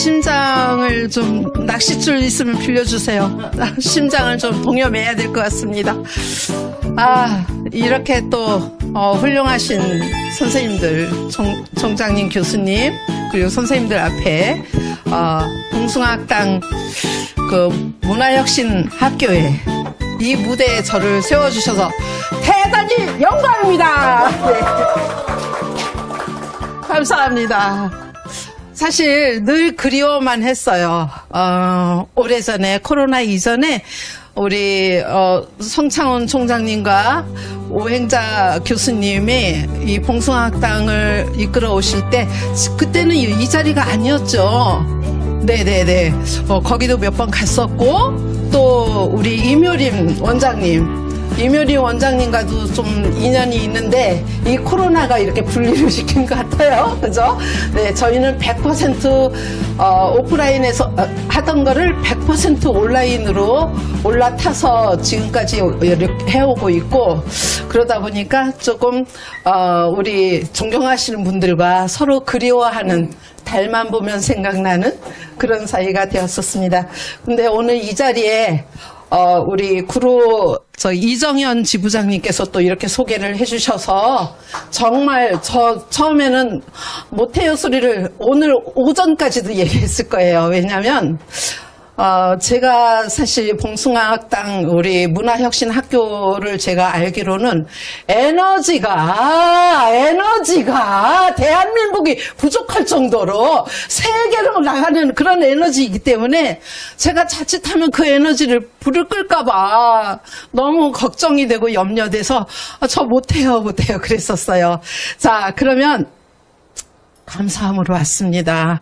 심장을 좀 낚싯줄 있으면 빌려주세요. 심장을 좀 동여매야 될 것 같습니다. 이렇게 또 훌륭하신 선생님들, 총장님, 교수님, 그리고 선생님들 앞에 봉숭아학당 그 문화혁신 학교에 이 무대에 저를 세워주셔서 대단히 영광입니다. 네. 감사합니다. 사실 늘 그리워만 했어요. 오래전에 코로나 이전에 우리 성창훈 총장님과 오행자 교수님이 이 봉숭아학당을 이끌어 오실 때 그때는 이 자리가 아니었죠. 네네네. 거기도 몇 번 갔었고 또 우리 임효림 원장님과도 좀 인연이 있는데 이 코로나가 이렇게 분리를 시킨 것 같아요. 그죠? 네, 저희는 100% 오프라인에서 하던 거를 100% 온라인으로 올라타서 지금까지 해오고 있고, 그러다 보니까 조금 우리 존경하시는 분들과 서로 그리워하는, 달만 보면 생각나는 그런 사이가 되었었습니다. 근데 오늘 이 자리에 우리 구로 이정현 지부장님께서 또 이렇게 소개를 해주셔서 정말 저 처음에는 못해요 소리를 오늘 오전까지도 얘기했을 거예요. 왜냐하면 제가 사실 봉숭아학당 우리 문화혁신학교를 제가 알기로는 에너지가 대한민국이 부족할 정도로 세계로 나가는 그런 에너지이기 때문에 제가 자칫하면 그 에너지를 불을 끌까봐 너무 걱정이 되고 염려돼서 저 못해요 그랬었어요. 자, 그러면 감사함으로 왔습니다.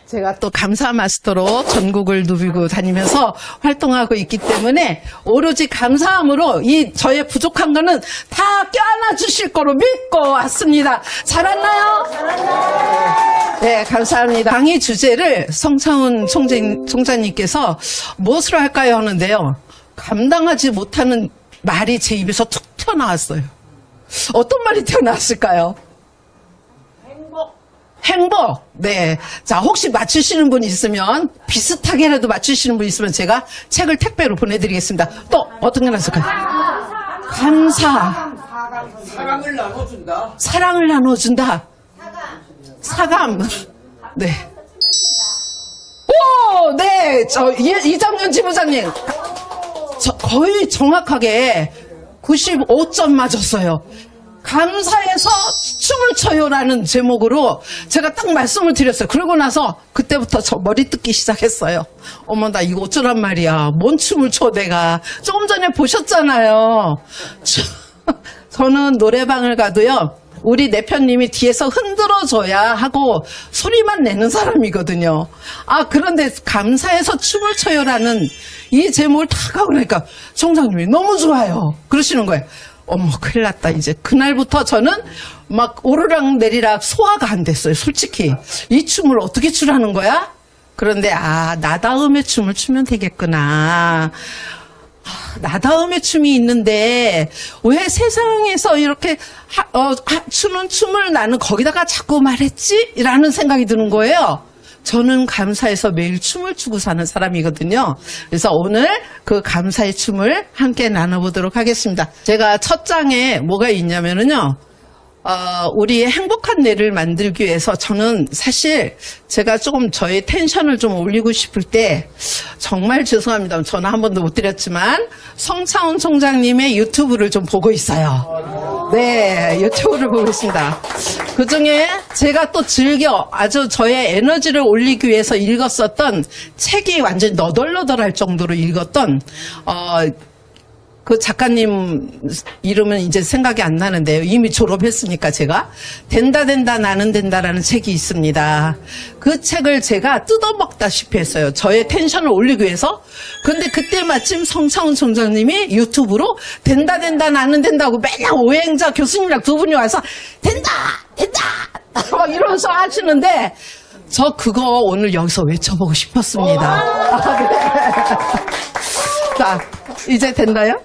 제가 또 감사 마스터로 전국을 누비고 다니면서 활동하고 있기 때문에 오로지 감사함으로 이 저의 부족한 거는 다 껴안아 주실 거로 믿고 왔습니다. 잘했나요? 네, 감사합니다. 강의 주제를 성창훈 총장님께서 무엇으로 할까요 하는데요. 감당하지 못하는 말이 제 입에서 툭 튀어나왔어요. 어떤 말이 튀어나왔을까요? 행복. 네. 자, 혹시 맞추시는 분 있으면, 비슷하게라도 맞추시는 분 있으면 제가 책을 택배로 보내드리겠습니다. 또, 어떤 게 나왔을까요? 감사. 사랑을 나눠준다. 사랑을 나눠준다. 사감. 네. 오, 네. 이정현 지부장님. 거의 정확하게 95점 맞았어요. 감사해서 춤을 춰요라는 제목으로 제가 딱 말씀을 드렸어요. 그러고 나서 그때부터 저 머리 뜯기 시작했어요. 어머, 나 이거 어쩌란 말이야. 뭔 춤을 춰 내가. 조금 전에 보셨잖아요. 저는 노래방을 가도요. 우리 내편님이 뒤에서 흔들어줘야 하고 소리만 내는 사람이거든요. 그런데 감사해서 춤을 춰요라는 이 제목을 딱 하고 나니까 총장님이 너무 좋아요. 그러시는 거예요. 어머, 큰일 났다. 이제 그날부터 저는 막 오르락 내리락 소화가 안 됐어요. 솔직히 이 춤을 어떻게 추라는 거야? 그런데 나다움의 춤을 추면 되겠구나. 나다움의 춤이 있는데 왜 세상에서 이렇게 추는 춤을 나는 거기다가 자꾸 말했지? 라는 생각이 드는 거예요. 저는 감사해서 매일 춤을 추고 사는 사람이거든요. 그래서 오늘 그 감사의 춤을 함께 나눠보도록 하겠습니다. 제가 첫 장에 뭐가 있냐면요. 우리 행복한 뇌를 만들기 위해서 저는 사실 제가 조금 저의 텐션을 좀 올리고 싶을 때 정말 죄송합니다. 전화 한 번도 못 드렸지만 성창훈 총장님의 유튜브를 좀 보고 있어요. 네, 유튜브를 보고 있습니다. 그중에 제가 또 아주 저의 에너지를 올리기 위해서 읽었었던 책이 완전히 너덜너덜할 정도로 읽었던 그 작가님 이름은 이제 생각이 안 나는데요. 이미 졸업했으니까 제가 된다 나는 된다라는 책이 있습니다. 그 책을 제가 뜯어먹다시피 했어요. 저의 텐션을 올리기 위해서. 근데 그때 마침 성창훈 총장님이 유튜브로 된다 나는 된다고 맨날 오행자 교수님이랑 두 분이 와서 된다 막 이러면서 하시는데 저 그거 오늘 여기서 외쳐보고 싶었습니다. 자, 이제 됐나요?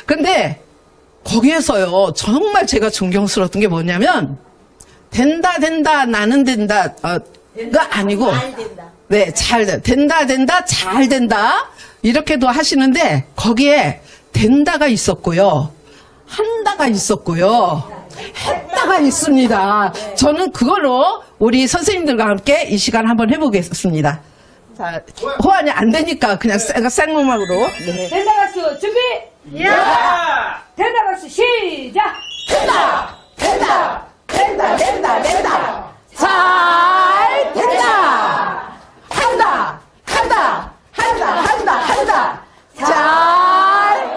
근데 거기에서요, 정말 제가 존경스러웠던 게 뭐냐면, 된다, 나는 된다, 아니고, 잘 된다. 네, 된다, 잘 된다. 이렇게도 하시는데, 거기에 된다가 있었고요. 한다가 있었고요. 했다가 있습니다. 저는 그걸로 우리 선생님들과 함께 이 시간 한번 해보겠습니다. 자, 호환이 안 되니까 그냥 생음악으로. 네. 된다 박수 준비. 야! 된다 박수 시작. 된다! 된다! 된다! 된다! 된다! 잘 된다! 한다! 한다! 한다! 한다! 한다! 잘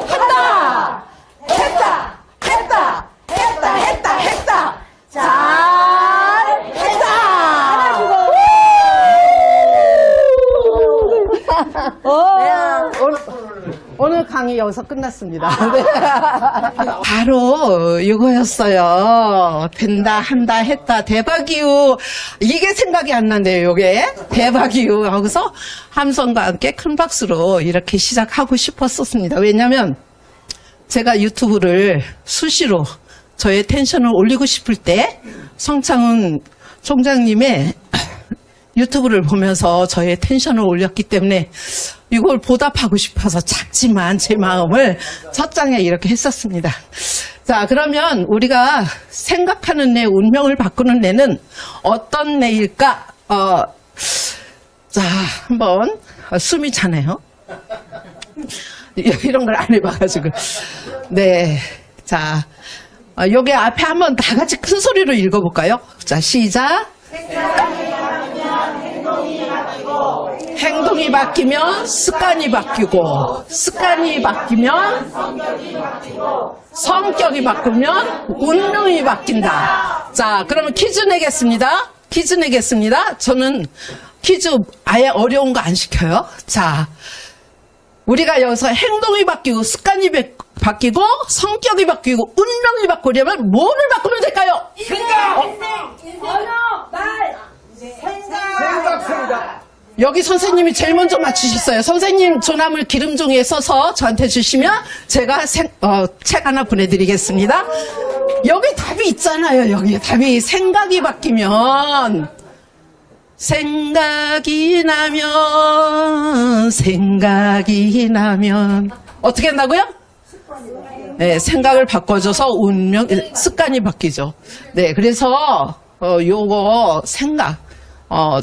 한다! 했다! 했다! 했다! 했다! 했다! 잘 했다! 오늘 강의 여기서 끝났습니다. 네. 바로 이거였어요. 된다, 한다, 했다, 대박이유. 이게 생각이 안 난대요, 요게. 대박이유. 하고서 함성과 함께 큰 박수로 이렇게 시작하고 싶었었습니다. 왜냐면 제가 유튜브를 수시로 저의 텐션을 올리고 싶을 때 성창훈 총장님의 유튜브를 보면서 저의 텐션을 올렸기 때문에 이걸 보답하고 싶어서 작지만 제 마음을 첫 장에 이렇게 했었습니다. 자, 그러면 우리가 생각하는 내, 운명을 바꾸는 내는 어떤 내일까? 자, 한번 숨이 차네요. 이런 걸 안 해봐가지고. 네. 자, 여기 앞에 한번 다 같이 큰 소리로 읽어볼까요? 자, 시작. 행동이 바뀌면 습관이 바뀌고, 습관이 바뀌면 성격이 바꾸면 운명이 바뀐다. 자, 그러면 퀴즈 내겠습니다. 퀴즈 내겠습니다. 저는 퀴즈 아예 어려운 거 안 시켜요. 자, 우리가 여기서 행동이 바뀌고, 습관이 바뀌고, 성격이 바뀌고, 운명이 바꾸려면 뭐를 바꾸면 될까요? 언어 말 생각. 여기 선생님이 제일 먼저 맞추셨어요. 선생님 조남을 기름종이에 써서 저한테 주시면 제가 책 하나 보내드리겠습니다. 여기 답이 있잖아요. 여기 답이 생각이 바뀌면 생각이 나면 어떻게 한다고요? 네, 생각을 바꿔줘서 운명, 습관이 바뀌죠. 네, 그래서 요거 생각.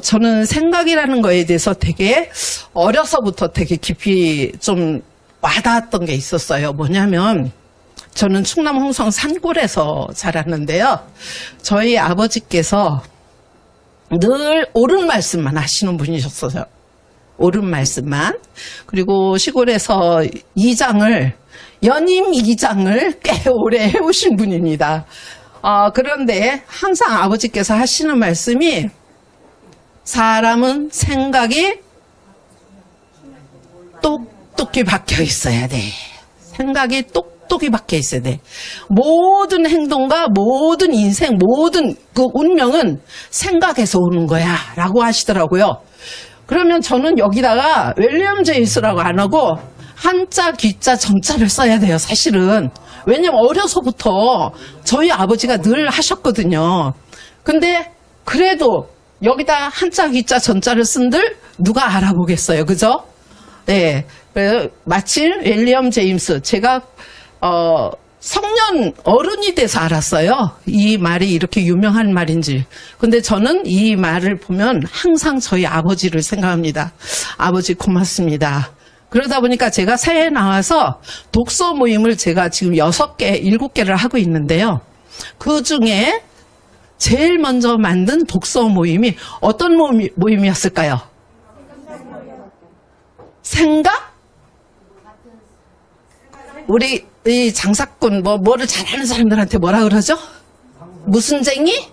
저는 생각이라는 거에 대해서 되게 어려서부터 되게 깊이 좀 와닿았던 게 있었어요. 뭐냐면 저는 충남 홍성 산골에서 자랐는데요. 저희 아버지께서 늘 옳은 말씀만 하시는 분이셨어요. 옳은 말씀만. 그리고 시골에서 연임 이장을 꽤 오래 해오신 분입니다. 그런데 항상 아버지께서 하시는 말씀이 사람은 생각이 똑똑히 박혀 있어야 돼. 생각이 똑똑히 박혀 있어야 돼. 모든 행동과 모든 인생, 모든 그 운명은 생각에서 오는 거야. 라고 하시더라고요. 그러면 저는 여기다가 윌리엄 제임스라고 안 하고 한자, 귀자, 정자를 써야 돼요. 사실은. 왜냐면 어려서부터 저희 아버지가 늘 하셨거든요. 근데 그래도 여기다 한자, 귀자, 전자를 쓴들 누가 알아보겠어요. 그죠? 네. 마침 윌리엄 제임스. 제가, 성년 어른이 돼서 알았어요. 이 말이 이렇게 유명한 말인지. 근데 저는 이 말을 보면 항상 저희 아버지를 생각합니다. 아버지 고맙습니다. 그러다 보니까 제가 새해 나와서 독서 모임을 제가 지금 6개, 7개를 하고 있는데요. 그 중에 제일 먼저 만든 독서 모임이 어떤 모임이었을까요? 생각? 우리 이 장사꾼 뭐를 잘하는 사람들한테 뭐라 그러죠? 무슨 쟁이?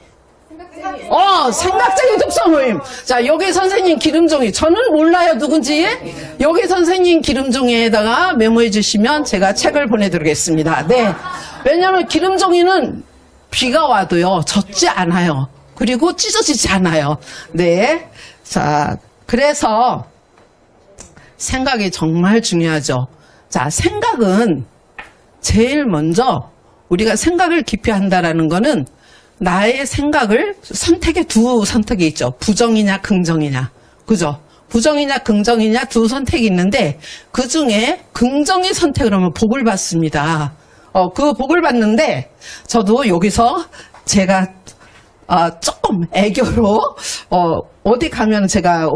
생각쟁이 독서 모임. 자, 여기 선생님 기름종이. 저는 몰라요, 누군지. 여기 선생님 기름종이에다가 메모해 주시면 제가 책을 보내드리겠습니다. 네. 왜냐면 기름종이는 비가 와도요, 젖지 않아요. 그리고 찢어지지 않아요. 네. 자, 그래서 생각이 정말 중요하죠. 자, 생각은 제일 먼저 우리가 생각을 깊이 한다라는 거는 나의 생각을 선택에 두 선택이 있죠. 부정이냐 긍정이냐. 그죠? 부정이냐 긍정이냐 두 선택이 있는데 그 중에 긍정의 선택을 하면 복을 받습니다. 그 복을 받는데 저도 여기서 제가 조금 애교로 어디 가면 제가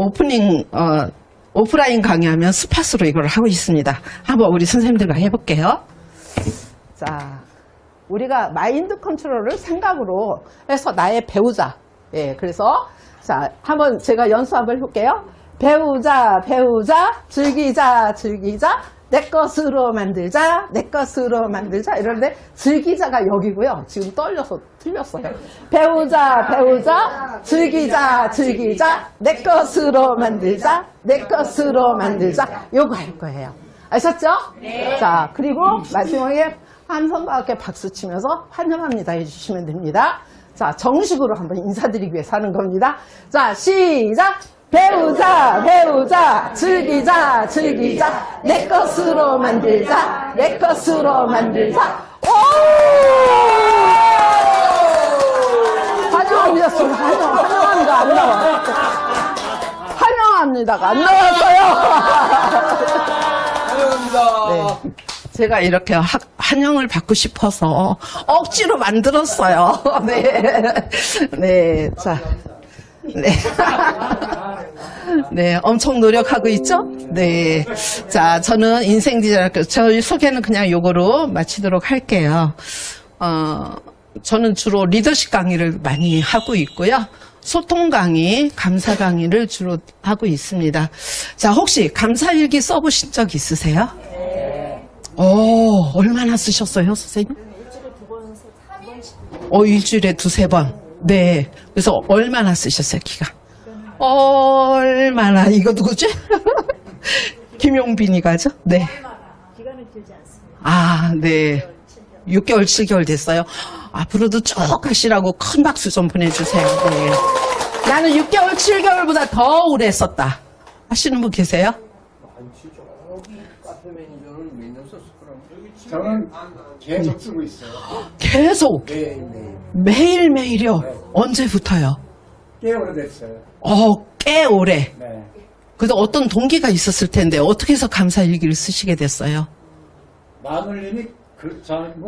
오프라인 강의하면 스팟으로 이걸 하고 있습니다. 한번 우리 선생님들과 해볼게요. 자, 우리가 마인드 컨트롤을 생각으로 해서 나의 배우자. 예, 그래서 자, 한번 제가 연수 한번 해볼게요. 배우자, 즐기자, 내 것으로 만들자, 내 것으로 만들자. 이러는데 즐기자가 여기고요. 지금 떨려서 틀렸어요. 배우자, 즐기자, 내 것으로 만들자, 내 것으로 만들자. 요거 할 거예요. 아셨죠? 네. 자, 그리고 마지막에 한 손과 함께 박수 치면서 환영합니다 해주시면 됩니다. 자, 정식으로 한번 인사드리기 위해서 하는 겁니다. 자, 시작! 배우자, 즐기자, 내 것으로 만들자, 내 것으로 만들자. 오! 환영합니다. 환영합니다. 안 나와. 환영합니다가 안 나왔어요. 네. 제가 이렇게 환영을 받고 싶어서 억지로 만들었어요. 네. 네. 자. 네. 네, 엄청 노력하고 있죠? 네. 자, 저는 인생 디자이너, 저희 소개는 그냥 요거로 마치도록 할게요. 저는 주로 리더십 강의를 많이 하고 있고요. 소통 강의, 감사 강의를 주로 하고 있습니다. 자, 혹시 감사일기 써보신 적 있으세요? 네. 얼마나 쓰셨어요, 선생님? 일주일에 2번, 일주일에 2-3번. 네. 그래서 얼마나 쓰셨어요, 기간? 얼마나, 이거 누구지? 김용빈이 가죠? 네. 기간은 길지 않습니다. 아, 네. 6개월, 7개월 됐어요. 앞으로도 쭉 하시라고 큰 박수 좀 보내주세요. 네. 나는 6개월, 7개월보다 더 오래 썼다. 하시는 분 계세요? 저는 계속 쓰고 있어요. 계속? 매일매일이요? 네. 언제부터요? 꽤 오래됐어요. 꽤 오래. 네. 그래도 어떤 동기가 있었을 텐데 어떻게 해서 감사일기를 쓰시게 됐어요? 마눌님이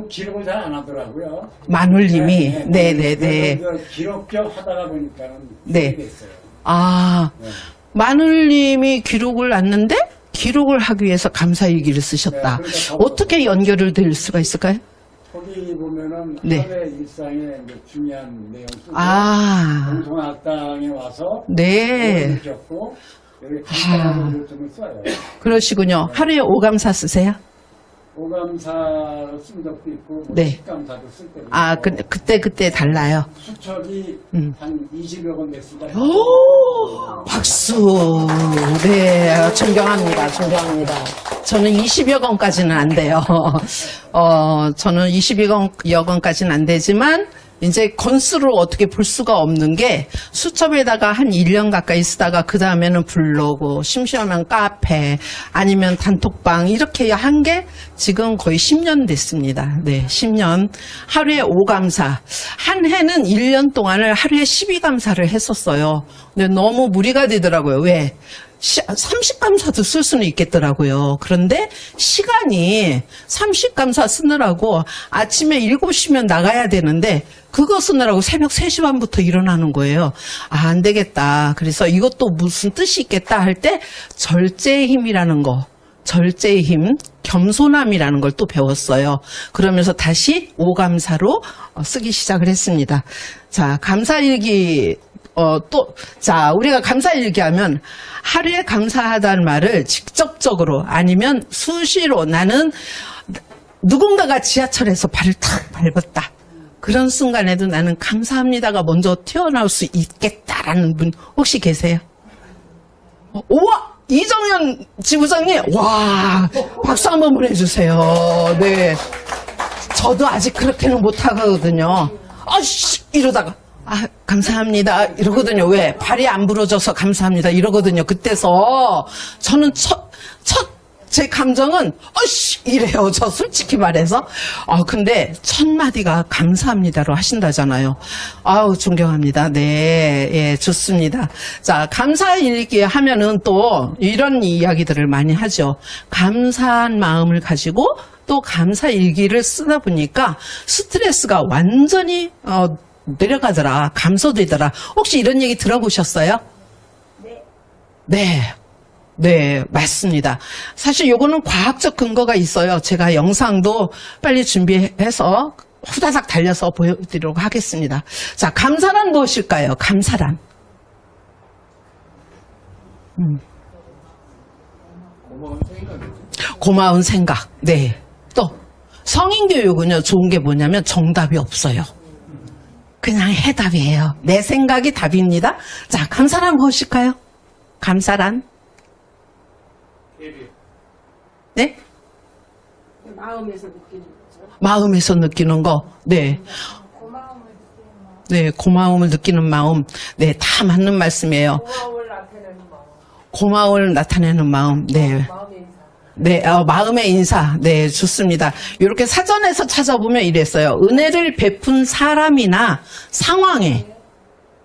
기록을 잘 안 하더라고요. 마눌님이? 네네네. 그래서 기록 좀 하다가 보니까는 네. 쓰게 됐어요. 아, 네. 마눌님이 기록을 놨는데 기록을 하기 위해서 감사일기를 쓰셨다. 네, 그러니까 어떻게 연결을 될 수가 있을까요? 거기 보면은 네. 하루의 일상에 이제 중요한 내용 쓰고 공통학당에 와서 네. 느꼈고 여기 간단한 요점을 써요. 그러시군요. 하루에 5감사 쓰세요? 오감사로 쓴 적도 있고 네. 식감사도 쓸 때도 있고 그때 달라요. 수첩이 한 20여 권 됐습니다. 오, 박수. 네, 존경합니다. 저는 20여 권까지는 안 돼요. 저는 20여 권까지는 안 되지만, 이제 건수를 어떻게 볼 수가 없는 게 수첩에다가 한 1년 가까이 쓰다가 그 다음에는 블로그, 심심하면 카페, 아니면 단톡방 이렇게 한 게 지금 거의 10년 됐습니다. 네, 10년. 하루에 5감사. 한 해는 1년 동안을 하루에 12감사를 했었어요. 근데 너무 무리가 되더라고요. 왜? 30감사도 쓸 수는 있겠더라고요. 그런데 시간이 30감사 쓰느라고 아침에 7시면 나가야 되는데 그거 쓰느라고 새벽 3시 반부터 일어나는 거예요. 아, 안 되겠다. 그래서 이것도 무슨 뜻이 있겠다 할 때 절제의 힘이라는 거, 절제의 힘, 겸손함이라는 걸 또 배웠어요. 그러면서 다시 5감사로 쓰기 시작을 했습니다. 자, 감사일기 우리가 감사일기 하면 하루에 감사하다는 말을 직접적으로 아니면 수시로 나는 누군가가 지하철에서 발을 탁 밟았다. 그런 순간에도 나는 감사합니다가 먼저 튀어나올 수 있겠다라는 분 혹시 계세요? 우와! 이정현 지부장님! 와! 박수 한번 보내주세요. 네. 저도 아직 그렇게는 못하거든요. 이러다가. 감사합니다. 이러거든요. 왜? 발이 안 부러져서 감사합니다. 이러거든요. 그때서 저는 첫 제 감정은 어씨 이래요. 저 솔직히 말해서. 근데 첫 마디가 감사합니다로 하신다잖아요. 아우 존경합니다. 네, 예, 좋습니다. 자, 감사일기 하면은 또 이런 이야기들을 많이 하죠. 감사한 마음을 가지고 또 감사일기를 쓰다 보니까 스트레스가 완전히 내려가더라. 감소되더라. 혹시 이런 얘기 들어보셨어요? 네. 네, 맞습니다. 사실 요거는 과학적 근거가 있어요. 제가 영상도 빨리 준비해서 후다닥 달려서 보여드리도록 하겠습니다. 자, 감사란 무엇일까요? 감사란. 고마운 생각이죠. 고마운 생각. 네. 또, 성인교육은요, 좋은 게 뭐냐면 정답이 없어요. 그냥 해답이에요. 내 생각이 답입니다. 자, 감사란 무엇일까요? 감사란? 네? 마음에서 느끼는 거. 네. 네, 고마움을 느끼는 마음. 네, 다 맞는 말씀이에요. 고마움을 나타내는 마음. 네. 네, 마음의 인사. 네, 좋습니다. 이렇게 사전에서 찾아보면 이랬어요. 은혜를 베푼 사람이나 상황에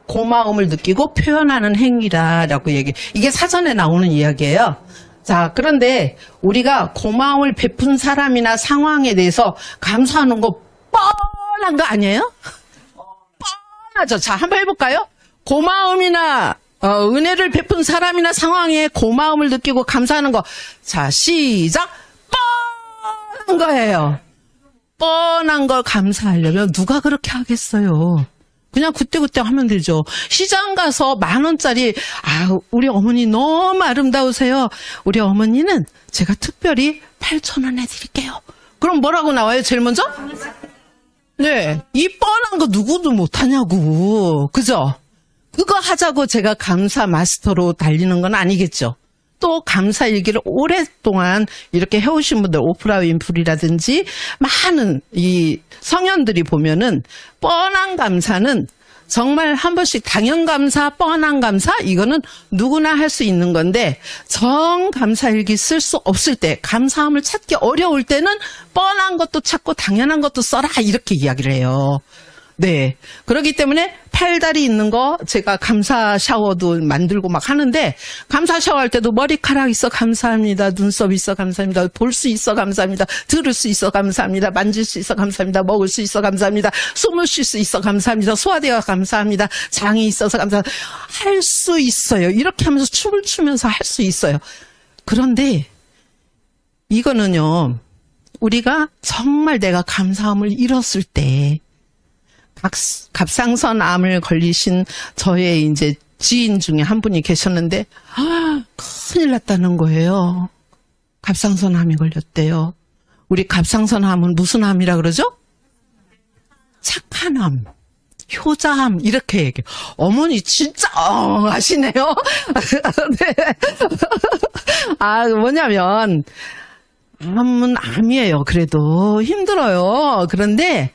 고마움을 느끼고 표현하는 행위라고 이게 사전에 나오는 이야기예요. 자, 그런데 우리가 고마움을 베푼 사람이나 상황에 대해서 감사하는 거 뻔한 거 아니에요? 뻔하죠. 자, 한번 해볼까요? 고마움이나 은혜를 베푼 사람이나 상황에 고마움을 느끼고 감사하는 거. 자, 시작. 뻔한 거예요. 뻔한 걸 감사하려면 누가 그렇게 하겠어요? 그냥 그때그때 하면 되죠. 시장 가서 10,000원짜리, 우리 어머니 너무 아름다우세요. 우리 어머니는 제가 특별히 8,000원 해드릴게요. 그럼 뭐라고 나와요, 제일 먼저? 네. 이 뻔한 거 누구도 못하냐고. 그죠? 그거 하자고 제가 감사 마스터로 달리는 건 아니겠죠. 또 감사 일기를 오랫동안 이렇게 해오신 분들, 오프라 윈프리라든지 많은 이 성현들이 보면은 뻔한 감사는 정말 한 번씩 당연 감사, 뻔한 감사 이거는 누구나 할 수 있는 건데 정 감사 일기 쓸 수 없을 때, 감사함을 찾기 어려울 때는 뻔한 것도 찾고 당연한 것도 써라 이렇게 이야기를 해요. 네. 그렇기 때문에 팔다리 있는 거 제가 감사 샤워도 만들고 막 하는데 감사 샤워할 때도 머리카락 있어 감사합니다. 눈썹 있어 감사합니다. 볼 수 있어 감사합니다. 들을 수 있어 감사합니다. 만질 수 있어 감사합니다. 먹을 수 있어 감사합니다. 숨을 쉴 수 있어 감사합니다. 소화되어 감사합니다. 장이 있어서 감사합니다. 할 수 있어요. 이렇게 하면서 춤을 추면서 할 수 있어요. 그런데 이거는요. 우리가 정말 내가 감사함을 잃었을 때 갑상선 암을 걸리신 저의 이제 지인 중에 한 분이 계셨는데, 큰일 났다는 거예요. 갑상선 암이 걸렸대요. 우리 갑상선 암은 무슨 암이라 그러죠? 착한 암, 효자암, 이렇게 얘기해요. 어머니 진짜, 아시네요? 네. 뭐냐면, 암은 암이에요. 그래도 힘들어요. 그런데,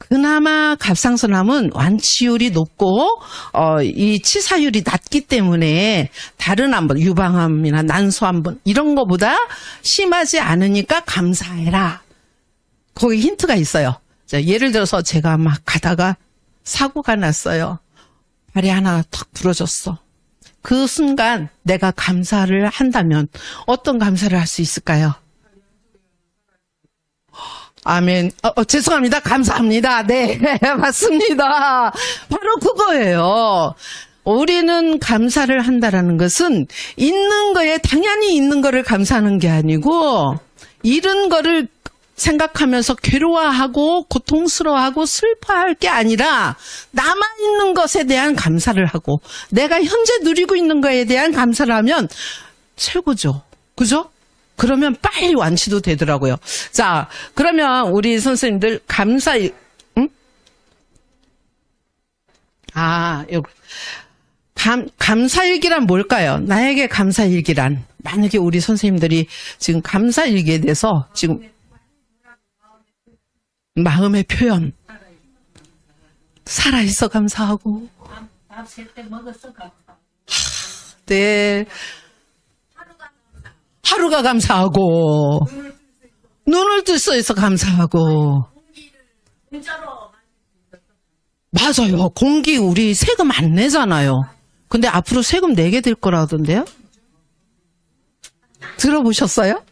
그나마 갑상선암은 완치율이 높고 이 치사율이 낮기 때문에 다른 암, 유방암이나 난소암 이런 거보다 심하지 않으니까 감사해라. 거기 힌트가 있어요. 자, 예를 들어서 제가 막 가다가 사고가 났어요. 발이 하나 탁 부러졌어. 그 순간 내가 감사를 한다면 어떤 감사를 할 수 있을까요? 아멘. 죄송합니다. 감사합니다. 네, 맞습니다. 바로 그거예요. 우리는 감사를 한다라는 것은 있는 거에 당연히 있는 거를 감사하는 게 아니고 잃은 거를 생각하면서 괴로워하고 고통스러워하고 슬퍼할 게 아니라 남아있는 것에 대한 감사를 하고 내가 현재 누리고 있는 거에 대한 감사를 하면 최고죠. 그죠? 그러면 빨리 완치도 되더라고요. 자, 그러면 우리 선생님들 감사일기란 뭘까요? 나에게 감사일기란. 만약에 우리 선생님들이 지금 감사일기에 대해서 지금 마음의 표현. 살아있어 감사하고. 밥 셀 때 먹었어 감사. 네. 하루가 감사하고, 눈을 뜰 수 있어 감사하고. 맞아요. 공기 우리 세금 안 내잖아요. 근데 앞으로 세금 내게 될 거라던데요? 들어보셨어요?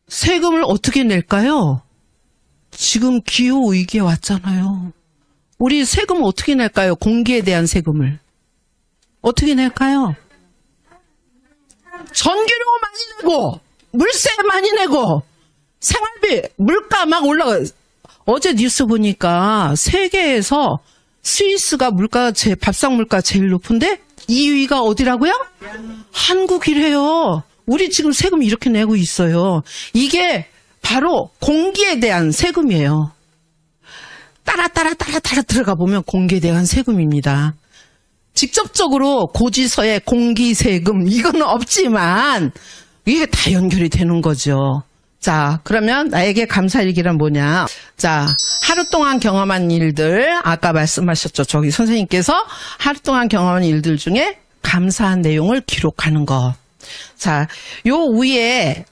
세금을 어떻게 낼까요? 지금 기후위기에 왔잖아요. 우리 세금 어떻게 낼까요? 공기에 대한 세금을. 어떻게 낼까요? 전기료 많이 내고, 물세 많이 내고, 생활비, 물가 막 올라가요. 어제 뉴스 보니까 세계에서 스위스가 밥상 물가 제일 높은데 2위가 어디라고요? 한국이래요. 우리 지금 세금 이렇게 내고 있어요. 이게 바로 공기에 대한 세금이에요. 따라 들어가 보면 공기에 대한 세금입니다. 직접적으로 고지서에 공기세금 이건 없지만 이게 다 연결이 되는 거죠. 자, 그러면 나에게 감사일기란 뭐냐? 자, 하루 동안 경험한 일들, 아까 말씀하셨죠. 저기 선생님께서 하루 동안 경험한 일들 중에 감사한 내용을 기록하는 것. 자, 요 위에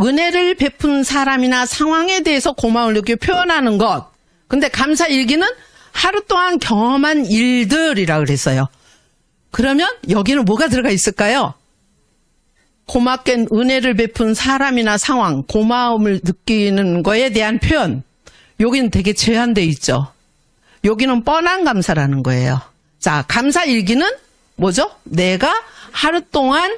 은혜를 베푼 사람이나 상황에 대해서 고마움을 느끼고 표현하는 것. 근데 감사일기는 하루 동안 경험한 일들이라고 그랬어요. 그러면 여기는 뭐가 들어가 있을까요? 고맙게 은혜를 베푼 사람이나 상황, 고마움을 느끼는 거에 대한 표현. 여기는 되게 제한돼 있죠. 여기는 뻔한 감사라는 거예요. 자, 감사일기는 뭐죠? 내가 하루 동안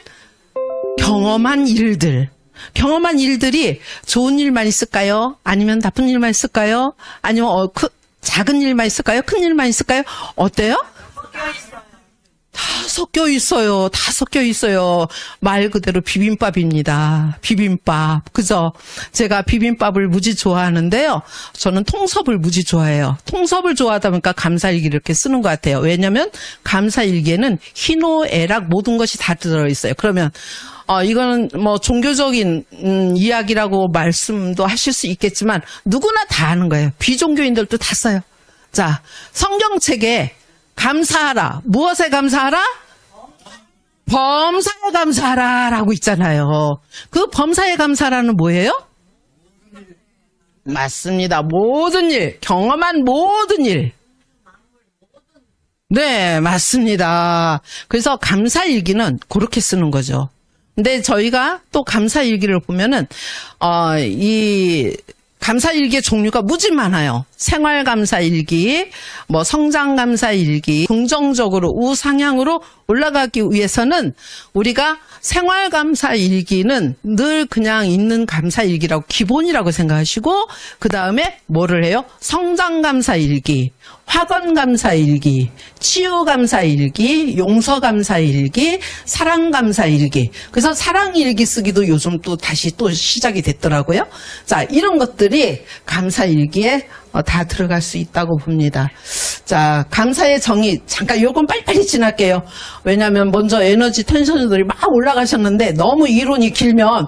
경험한 일들. 경험한 일들이 좋은 일만 있을까요? 아니면 나쁜 일만 있을까요? 아니면 작은 일만 있을까요? 큰 일만 있을까요? 어때요? 다 섞여 있어요. 다 섞여 있어요. 말 그대로 비빔밥입니다. 비빔밥. 그죠? 제가 비빔밥을 무지 좋아하는데요. 저는 통섭을 무지 좋아해요. 통섭을 좋아하다 보니까 감사일기를 이렇게 쓰는 것 같아요. 왜냐면 감사일기에는 희노애락 모든 것이 다 들어있어요. 그러면 이거는 뭐 종교적인 이야기라고 말씀도 하실 수 있겠지만 누구나 다 아는 거예요. 비종교인들도 다 써요. 자, 성경책에 감사하라. 무엇에 감사하라? 범사에 감사하라 라고 있잖아요. 그 범사에 감사라는 뭐예요? 맞습니다. 모든 일, 경험한 모든 일. 네, 맞습니다. 그래서 감사일기는 그렇게 쓰는 거죠. 근데 저희가 또 감사일기를 보면은 이 감사일기의 종류가 무지 많아요. 생활감사일기, 뭐 성장감사일기, 긍정적으로 우상향으로 올라가기 위해서는 우리가 생활감사일기는 늘 그냥 있는 감사일기라고 기본이라고 생각하시고 그 다음에 뭐를 해요? 성장감사일기, 화건감사일기, 치유감사일기, 용서감사일기, 사랑감사일기. 그래서 사랑일기 쓰기도 요즘 또 다시 또 시작이 됐더라고요. 자, 이런 것들이 감사일기에 다 들어갈 수 있다고 봅니다. 자, 감사의 정의 잠깐 요건 빨리빨리 지날게요. 왜냐하면 먼저 에너지 텐션들이 막 올라가셨는데 너무 이론이 길면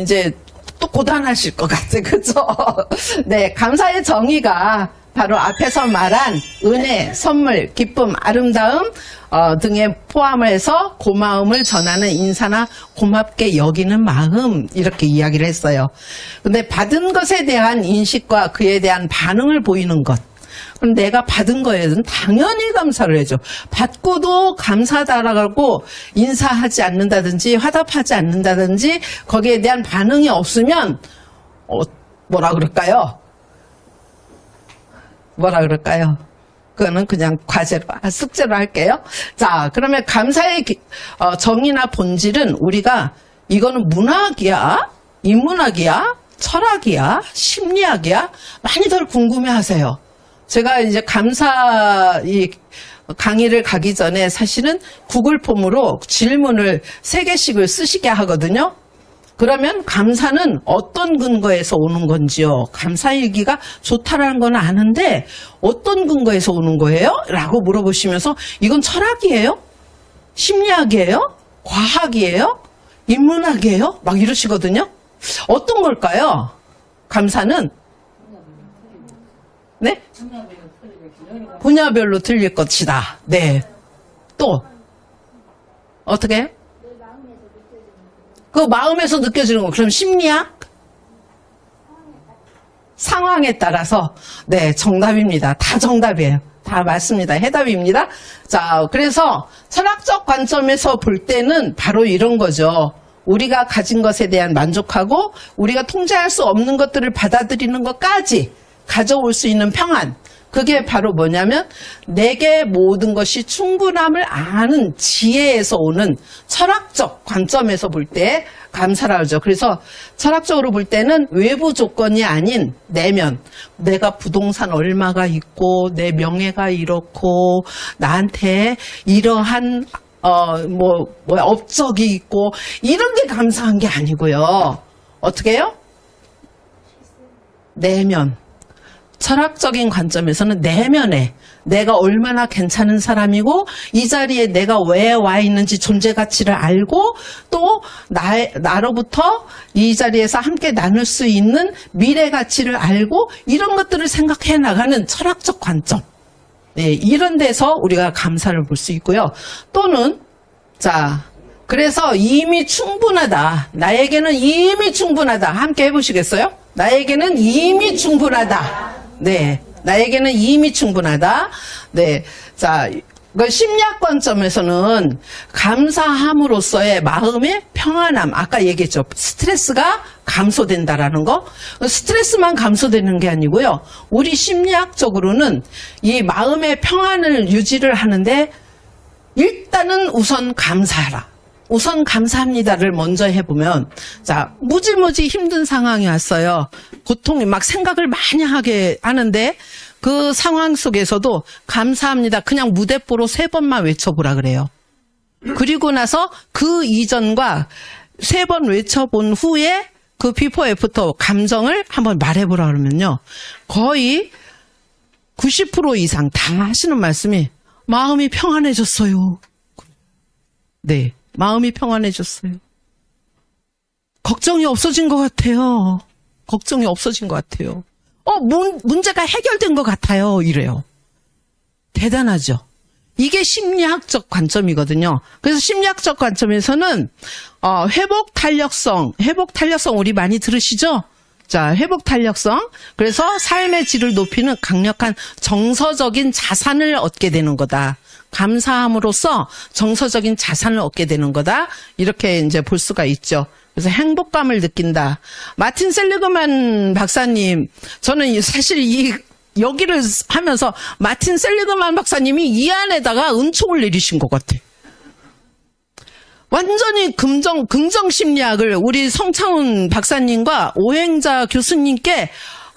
이제 또 고단하실 것 같아요. 그죠? 네, 감사의 정의가 바로 앞에서 말한 은혜, 선물, 기쁨, 아름다움 등에 포함을 해서 고마움을 전하는 인사나 고맙게 여기는 마음 이렇게 이야기를 했어요. 근데 받은 것에 대한 인식과 그에 대한 반응을 보이는 것. 그럼 내가 받은 거에는 당연히 감사를 해줘. 받고도 감사하다라고 인사하지 않는다든지 화답하지 않는다든지 거기에 대한 반응이 없으면 뭐라 그럴까요? 뭐라 그럴까요? 그거는 그냥 과제로, 숙제로 할게요. 자, 그러면 감사의 정의나 본질은 우리가 이거는 문학이야? 인문학이야? 철학이야? 심리학이야? 많이들 궁금해 하세요. 제가 이제 감사 강의를 가기 전에 사실은 구글 폼으로 질문을 3개씩을 쓰시게 하거든요. 그러면 감사는 어떤 근거에서 오는 건지요? 감사일기가 좋다라는 건 아는데 어떤 근거에서 오는 거예요? 라고 물어보시면서 이건 철학이에요? 심리학이에요? 과학이에요? 인문학이에요? 막 이러시거든요. 어떤 걸까요? 감사는? 네? 분야별로 틀릴 것이다. 네. 또 어떻게 해요? 그 마음에서 느껴지는 거. 그럼 심리학? 상황에 따라서. 네, 정답입니다. 다 정답이에요. 다 맞습니다. 해답입니다. 자, 그래서 철학적 관점에서 볼 때는 바로 이런 거죠. 우리가 가진 것에 대한 만족하고 우리가 통제할 수 없는 것들을 받아들이는 것까지 가져올 수 있는 평안. 그게 바로 뭐냐면 내게 모든 것이 충분함을 아는 지혜에서 오는 철학적 관점에서 볼 때 감사라 하죠. 그래서 철학적으로 볼 때는 외부 조건이 아닌 내면, 내가 부동산 얼마가 있고 내 명예가 이렇고 나한테 이러한 업적이 있고 이런 게 감사한 게 아니고요. 어떻게 해요? 내면. 철학적인 관점에서는 내면에 내가 얼마나 괜찮은 사람이고 이 자리에 내가 왜 와 있는지 존재 가치를 알고 또 나로부터 이 자리에서 함께 나눌 수 있는 미래 가치를 알고 이런 것들을 생각해 나가는 철학적 관점. 네, 이런 데서 우리가 감사를 볼 수 있고요. 또는 자, 그래서 이미 충분하다. 나에게는 이미 충분하다. 함께 해보시겠어요? 나에게는 이미 충분하다. 네, 나에게는 이미 충분하다. 네, 자, 그 심리학 관점에서는 감사함으로써의 마음의 평안함. 아까 얘기했죠. 스트레스가 감소된다라는 거. 스트레스만 감소되는 게 아니고요. 우리 심리학적으로는 이 마음의 평안을 유지를 하는데 일단은 우선 감사하라. 우선 감사합니다를 먼저 해보면, 자, 무지무지 힘든 상황이 왔어요. 고통이 막 생각을 많이 하게 하는데 그 상황 속에서도 감사합니다. 그냥 무대뽀로 3번만 외쳐보라 그래요. 그리고 나서 그 이전과 3번 외쳐본 후에 그 비포 애프터 감정을 한번 말해보라 그러면요. 거의 90% 이상 다 하시는 말씀이 마음이 평안해졌어요. 네. 마음이 평안해졌어요. 걱정이 없어진 것 같아요. 걱정이 없어진 것 같아요. 문제가 해결된 것 같아요. 이래요. 대단하죠. 이게 심리학적 관점이거든요. 그래서 심리학적 관점에서는 회복 탄력성 우리 많이 들으시죠? 자, 회복 탄력성. 그래서 삶의 질을 높이는 강력한 정서적인 자산을 얻게 되는 거다. 감사함으로써 정서적인 자산을 얻게 되는 거다. 이렇게 이제 볼 수가 있죠. 그래서 행복감을 느낀다. 마틴 셀리그만 박사님, 저는 사실 여기를 하면서 마틴 셀리그만 박사님이 이 안에다가 은총을 내리신 것 같아. 완전히 긍정 심리학을 우리 성창훈 박사님과 오행자 교수님께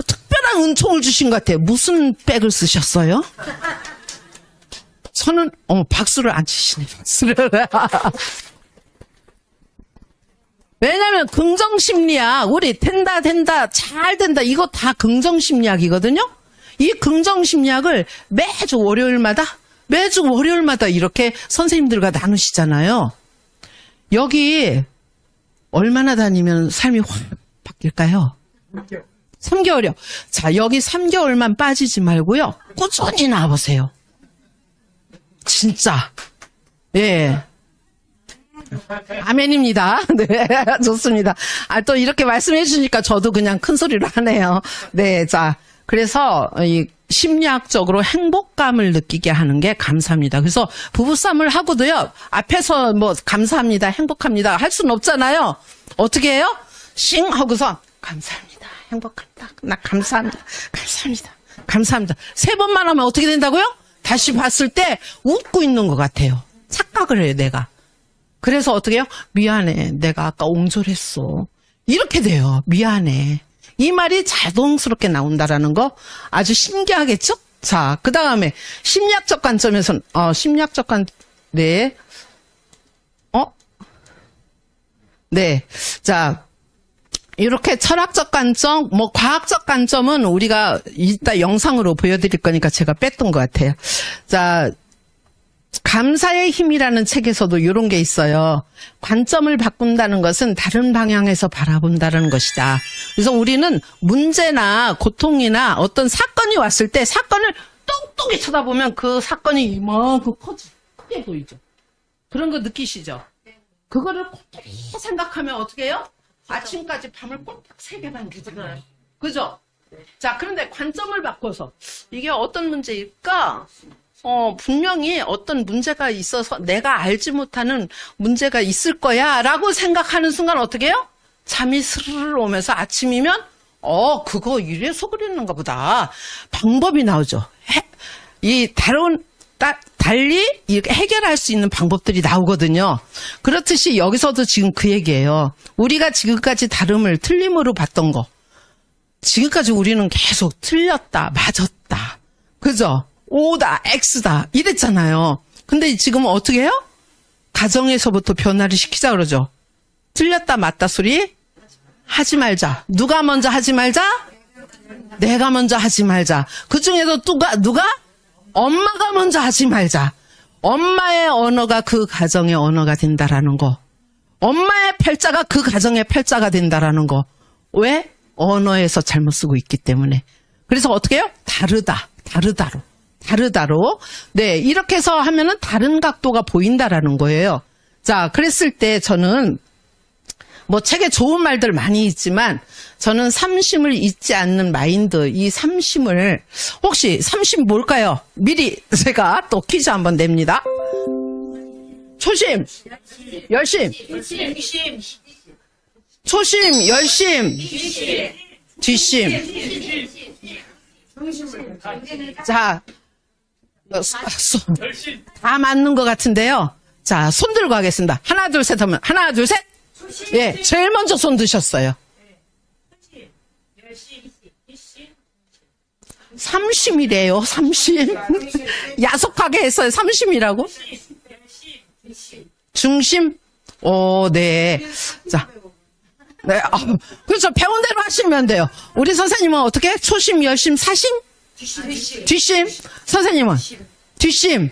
특별한 은총을 주신 것 같아요. 무슨 백을 쓰셨어요? 저는 박수를 안 치시네. 박수를. 왜냐하면 긍정심리학 우리 된다 잘 된다 이거 다 긍정심리학이거든요. 이 긍정심리학을 매주 월요일마다 이렇게 선생님들과 나누시잖아요. 여기 얼마나 다니면 삶이 확 바뀔까요? 3개월이요. 자, 여기 3개월만 빠지지 말고요. 꾸준히 나와보세요. 진짜. 예. 아멘입니다. 네, 좋습니다. 또 이렇게 말씀해 주시니까 저도 그냥 큰 소리로 하네요. 네, 자, 그래서 이 심리학적으로 행복감을 느끼게 하는 게 감사합니다. 그래서 부부싸움을 하고도요, 앞에서 뭐 감사합니다, 행복합니다 할 수는 없잖아요. 어떻게 해요? 싱 하고서 감사합니다, 행복합니다, 나 감사합니다, 감사합니다. 3번만 하면 어떻게 된다고요? 다시 봤을 때 웃고 있는 것 같아요. 착각을 해요, 내가. 그래서 어떻게 해요? 미안해. 내가 아까 옹졸했어. 이렇게 돼요. 미안해. 이 말이 자동스럽게 나온다라는 거 아주 신기하겠죠? 자, 그 다음에 심리학적 관점에서는, 네. 네. 자, 이렇게 철학적 관점, 과학적 관점은 우리가 이따 영상으로 보여드릴 거니까 제가 뺐던 것 같아요. 자, 감사의 힘이라는 책에서도 이런 게 있어요. 관점을 바꾼다는 것은 다른 방향에서 바라본다는 것이다. 그래서 우리는 문제나 고통이나 어떤 사건이 왔을 때 사건을 똑똑히 쳐다보면 그 사건이 이만큼 크게 보이죠. 그런 거 느끼시죠? 그거를 꼼꼼히 생각하면 어떻게 해요? 아침까지 밤을 꼴딱 새겨만 되잖아요. 그죠? 자, 그런데 관점을 바꿔서 이게 어떤 문제일까? 분명히 어떤 문제가 있어서 내가 알지 못하는 문제가 있을 거야 라고 생각하는 순간 어떻게 해요? 잠이 스르르 오면서 아침이면 그거 이래서 그랬는가 보다. 방법이 나오죠. 달리 이렇게 해결할 수 있는 방법들이 나오거든요. 그렇듯이 여기서도 지금 그 얘기예요. 우리가 지금까지 다름을 틀림으로 봤던 거. 지금까지 우리는 계속 틀렸다, 맞았다. 그죠? O다, X다. 이랬잖아요. 근데 지금은 어떻게 해요? 가정에서부터 변화를 시키자 그러죠. 틀렸다, 맞다 소리 하지 말자. 누가 먼저 하지 말자? 내가 먼저 하지 말자. 그 중에서 누가? 엄마가 먼저 하지 말자. 엄마의 언어가 그 가정의 언어가 된다라는 거. 엄마의 팔자가 그 가정의 팔자가 된다라는 거. 왜? 언어에서 잘못 쓰고 있기 때문에. 그래서 어떻게 해요? 다르다로. 네, 이렇게 해서 하면은 다른 각도가 보인다라는 거예요. 자, 그랬을 때 저는 뭐 책에 좋은 말들 많이 있지만 저는 삼심을 잊지 않는 마인드, 이 삼심을 혹시 삼심 뭘까요? 미리 제가 또 퀴즈 한번 냅니다. 초심, 열심, 초심, 열심, 뒷심. 자, 다 맞는 것 같은데요. 자, 손 들고 하겠습니다. 하나, 둘, 셋 하면 하나, 둘, 셋. 예, 제일 먼저 손 드셨어요. 삼심이래요, 삼심. 야속하게 했어요, 삼심이라고. 중심? 네. 자. 네, 그렇죠. 배운 대로 하시면 돼요. 우리 선생님은 어떻게? 초심, 열심, 사심? 뒷심. 선생님은? 뒷심.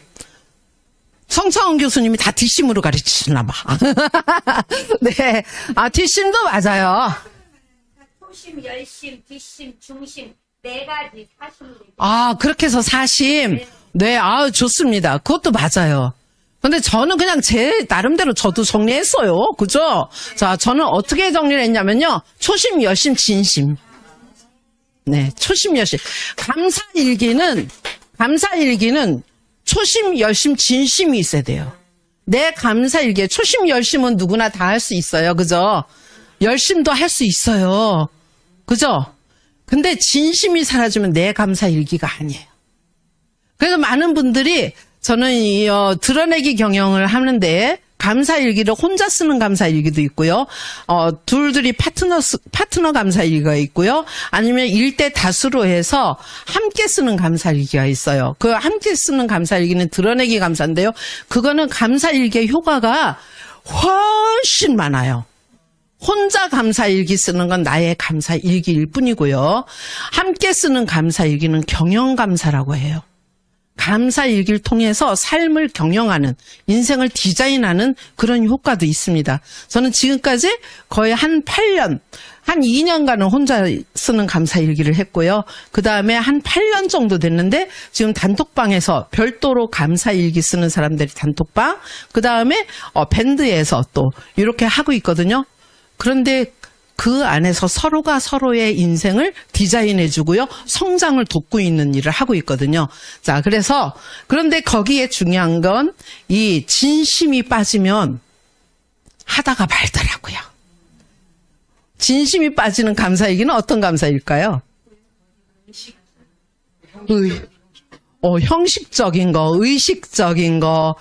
성창원 교수님이 다 뒷심으로 가르치시나 봐. 네. 뒷심도 맞아요. 초심, 열심, 뒷심, 중심 네 가지 사심이 그렇게 해서 사심. 네, 좋습니다. 그것도 맞아요. 근데 저는 그냥 제 나름대로 저도 정리했어요. 그죠? 자, 저는 어떻게 정리를 했냐면요. 초심, 열심, 진심. 네, 초심, 열심. 감사일기는 초심, 열심, 진심이 있어야 돼요. 내 감사일기에 초심, 열심은 누구나 다 할 수 있어요. 그죠? 열심도 할 수 있어요. 그죠? 근데 진심이 사라지면 내 감사일기가 아니에요. 그래서 많은 분들이 저는 드러내기 경영을 하는데 감사일기를 혼자 쓰는 감사일기도 있고요. 둘이 파트너 감사일기가 있고요. 아니면 1대 다수로 해서 함께 쓰는 감사일기가 있어요. 그 함께 쓰는 감사일기는 드러내기 감사인데요. 그거는 감사일기의 효과가 훨씬 많아요. 혼자 감사일기 쓰는 건 나의 감사일기일 뿐이고요. 함께 쓰는 감사일기는 경영감사라고 해요. 감사일기를 통해서 삶을 경영하는, 인생을 디자인하는 그런 효과도 있습니다. 저는 지금까지 거의 한 2년간은 혼자 쓰는 감사일기를 했고요. 그 다음에 한 8년 정도 됐는데 지금 단톡방에서 별도로 감사일기 쓰는 사람들이 단톡방, 그 다음에 밴드에서 또 이렇게 하고 있거든요. 그런데 그 안에서 서로가 서로의 인생을 디자인해주고요. 성장을 돕고 있는 일을 하고 있거든요. 자, 그런데 거기에 중요한 건 이 진심이 빠지면 하다가 말더라고요. 진심이 빠지는 감사일기는 어떤 감사일까요? 형식적인 거, 의식적인 거,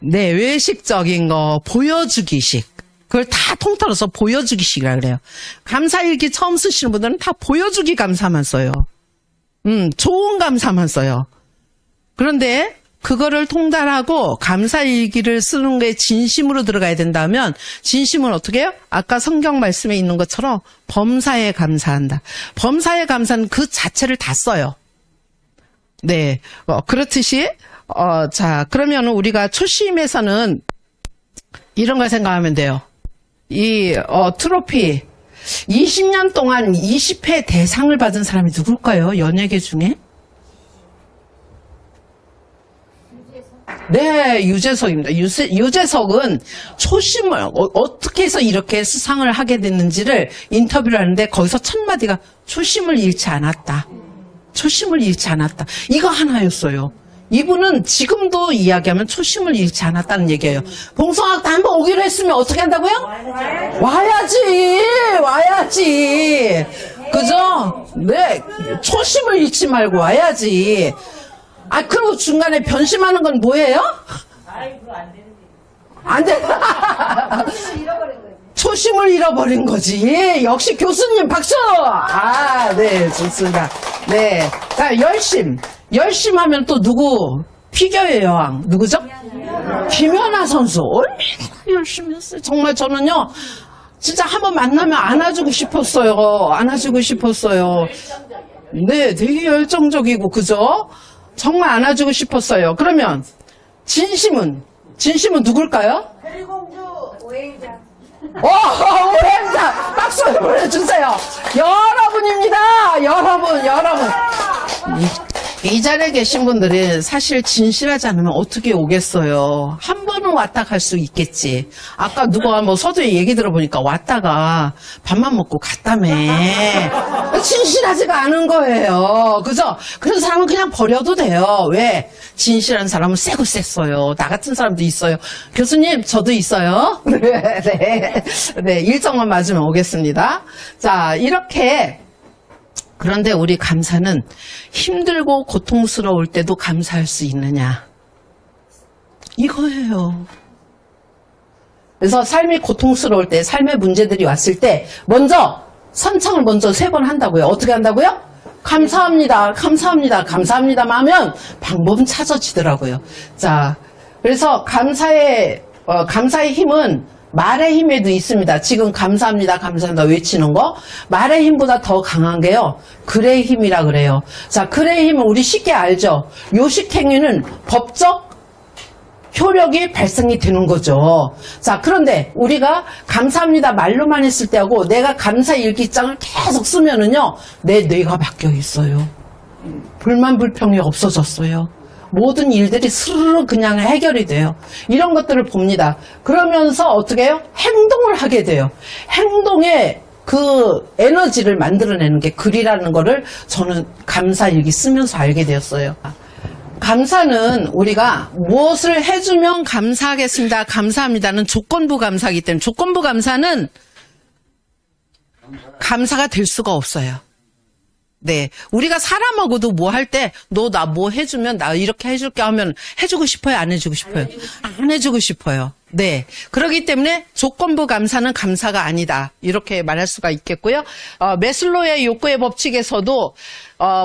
네, 외식적인 거, 보여주기식. 그걸 다 통틀어서 보여주기식이라 그래요. 감사일기 처음 쓰시는 분들은 다 보여주기 감사만 써요. 좋은 감사만 써요. 그런데 그거를 통달하고 감사일기를 쓰는 게 진심으로 들어가야 된다면 진심은 어떻게 해요? 아까 성경 말씀에 있는 것처럼 범사에 감사한다. 범사에 감사는 그 자체를 다 써요. 네, 그렇듯이 자, 그러면 우리가 초심에서는 이런 걸 생각하면 돼요. 이 트로피 20년 동안 20회 대상을 받은 사람이 누굴까요? 연예계 중에? 네, 유재석입니다. 유재석은 초심을 어떻게 해서 이렇게 수상을 하게 됐는지를 인터뷰를 하는데 거기서 첫 마디가 초심을 잃지 않았다. 초심을 잃지 않았다. 이거 하나였어요. 이분은 지금도 이야기하면 초심을 잃지 않았다는 얘기예요. 봉성학당 한번 오기로 했으면 어떻게 한다고요? 와야지. 그죠? 네, 초심을 잃지 말고 와야지. 그리고 중간에 변심하는 건 뭐예요? 안 돼. 초심을 잃어버린 거지. 역시 교수님 박수! 네, 좋습니다. 네. 자, 열심 하면 또 누구? 피겨의 여왕. 누구죠? 김연아 선수. 얼마나 열심히 했어요. 정말 저는요, 진짜 한번 만나면 안아주고 싶었어요. 네, 되게 열정적이고, 그죠? 정말 안아주고 싶었어요. 그러면, 진심은 누굴까요? 오행자. 오행자! 박수 보내주세요. 여러분입니다. 여러분. 이 자리에 계신 분들이 사실 진실하지 않으면 어떻게 오겠어요. 한 번은 왔다 갈 수 있겠지. 아까 누가 서두에 얘기 들어보니까 왔다가 밥만 먹고 갔다며. 진실하지가 않은 거예요. 그죠? 그런 사람은 그냥 버려도 돼요. 왜? 진실한 사람은 세고 셌어요. 나 같은 사람도 있어요. 교수님, 저도 있어요. 네, 일정만 맞으면 오겠습니다. 자, 이렇게. 그런데 우리 감사는 힘들고 고통스러울 때도 감사할 수 있느냐. 이거예요. 그래서 삶이 고통스러울 때, 삶의 문제들이 왔을 때, 선창을 먼저 3번 한다고요. 어떻게 한다고요? 감사합니다. 하면 방법은 찾아지더라고요. 자, 그래서 감사의 힘은 말의 힘에도 있습니다. 지금 감사합니다 외치는 거. 말의 힘보다 더 강한 게요. 글의 힘이라 그래요. 자, 글의 힘은 우리 쉽게 알죠. 요식행위는 법적 효력이 발생이 되는 거죠. 자, 그런데 우리가 감사합니다 말로만 했을 때하고 내가 감사 일기장을 계속 쓰면은요, 내 뇌가 바뀌어 있어요. 불만 불평이 없어졌어요. 모든 일들이 스르르 그냥 해결이 돼요. 이런 것들을 봅니다. 그러면서 어떻게 해요? 행동을 하게 돼요. 행동에 그 에너지를 만들어내는 게 글이라는 거를 저는 감사일기 쓰면서 알게 되었어요. 감사는 우리가 무엇을 해주면 감사하겠습니다. 감사합니다는 조건부 감사이기 때문에 조건부 감사는 감사가 될 수가 없어요. 네. 우리가 사람하고도 뭐 할 때, 너 나 뭐 해주면 나 이렇게 해줄게 하면 해주고 싶어요? 안 해주고 싶어요? 안 해주고 싶어요. 네. 그렇기 때문에 조건부 감사는 감사가 아니다. 이렇게 말할 수가 있겠고요. 매슬로의 욕구의 법칙에서도,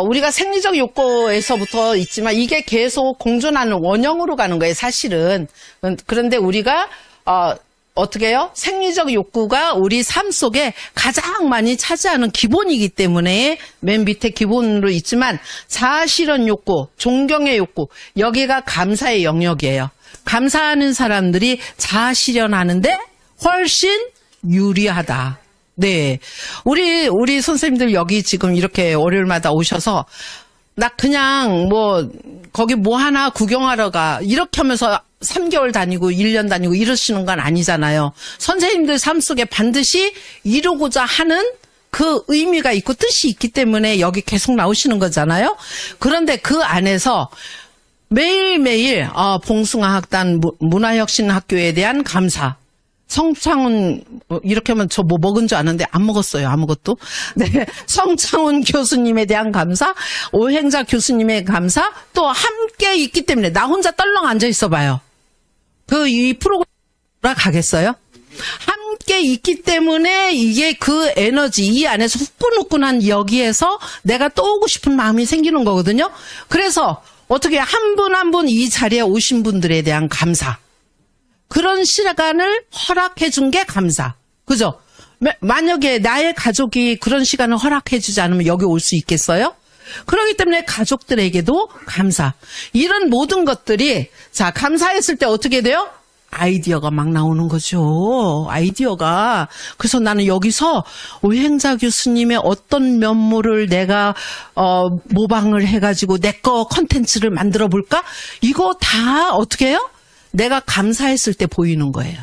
우리가 생리적 욕구에서부터 있지만 이게 계속 공존하는 원형으로 가는 거예요, 사실은. 그런데 우리가, 어떻게 해요? 생리적 욕구가 우리 삶 속에 가장 많이 차지하는 기본이기 때문에 맨 밑에 기본으로 있지만 자아실현 욕구, 존경의 욕구, 여기가 감사의 영역이에요. 감사하는 사람들이 자아실현하는데 훨씬 유리하다. 네. 우리 선생님들 여기 지금 이렇게 월요일마다 오셔서 나 그냥 거기 하나 구경하러 가. 이렇게 하면서 3개월 다니고 1년 다니고 이러시는 건 아니잖아요. 선생님들 삶 속에 반드시 이루고자 하는 그 의미가 있고 뜻이 있기 때문에 여기 계속 나오시는 거잖아요. 그런데 그 안에서 매일매일 봉숭아학단 문화혁신학교에 대한 감사. 성창훈 이렇게 하면 저 먹은 줄 아는데 안 먹었어요. 아무것도. 네, 성창훈 교수님에 대한 감사, 오행자 교수님의 감사, 또 함께 있기 때문에 나 혼자 떨렁 앉아 있어 봐요. 이 프로그램 가겠어요? 함께 있기 때문에 이게 그 에너지 이 안에서 후끈후끈한 여기에서 내가 또 오고 싶은 마음이 생기는 거거든요. 그래서 어떻게 한 분 한 분 이 자리에 오신 분들에 대한 감사. 그런 시간을 허락해 준 게 감사. 그죠? 만약에 나의 가족이 그런 시간을 허락해 주지 않으면 여기 올 수 있겠어요? 그렇기 때문에 가족들에게도 감사. 이런 모든 것들이, 자, 감사했을 때 어떻게 돼요? 아이디어가 막 나오는 거죠. 아이디어가. 그래서 나는 여기서 오행자 교수님의 어떤 면모를 내가 모방을 해가지고 내 거 컨텐츠를 만들어 볼까? 이거 다 어떻게 해요? 내가 감사했을 때 보이는 거예요.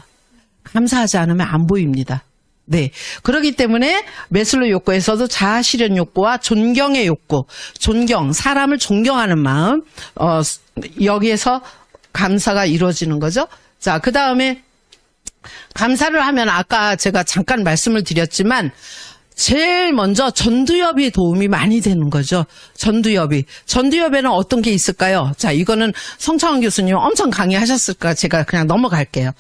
감사하지 않으면 안 보입니다. 네. 그렇기 때문에 매슬로 욕구에서도 자아 실현 욕구와 존경의 욕구, 존경, 사람을 존경하는 마음, 여기에서 감사가 이루어지는 거죠. 자, 그 다음에 감사를 하면 아까 제가 잠깐 말씀을 드렸지만 제일 먼저 전두엽이 도움이 많이 되는 거죠. 전두엽이. 전두엽에는 어떤 게 있을까요? 자, 이거는 성창원 교수님 엄청 강의하셨을까 제가 그냥 넘어갈게요.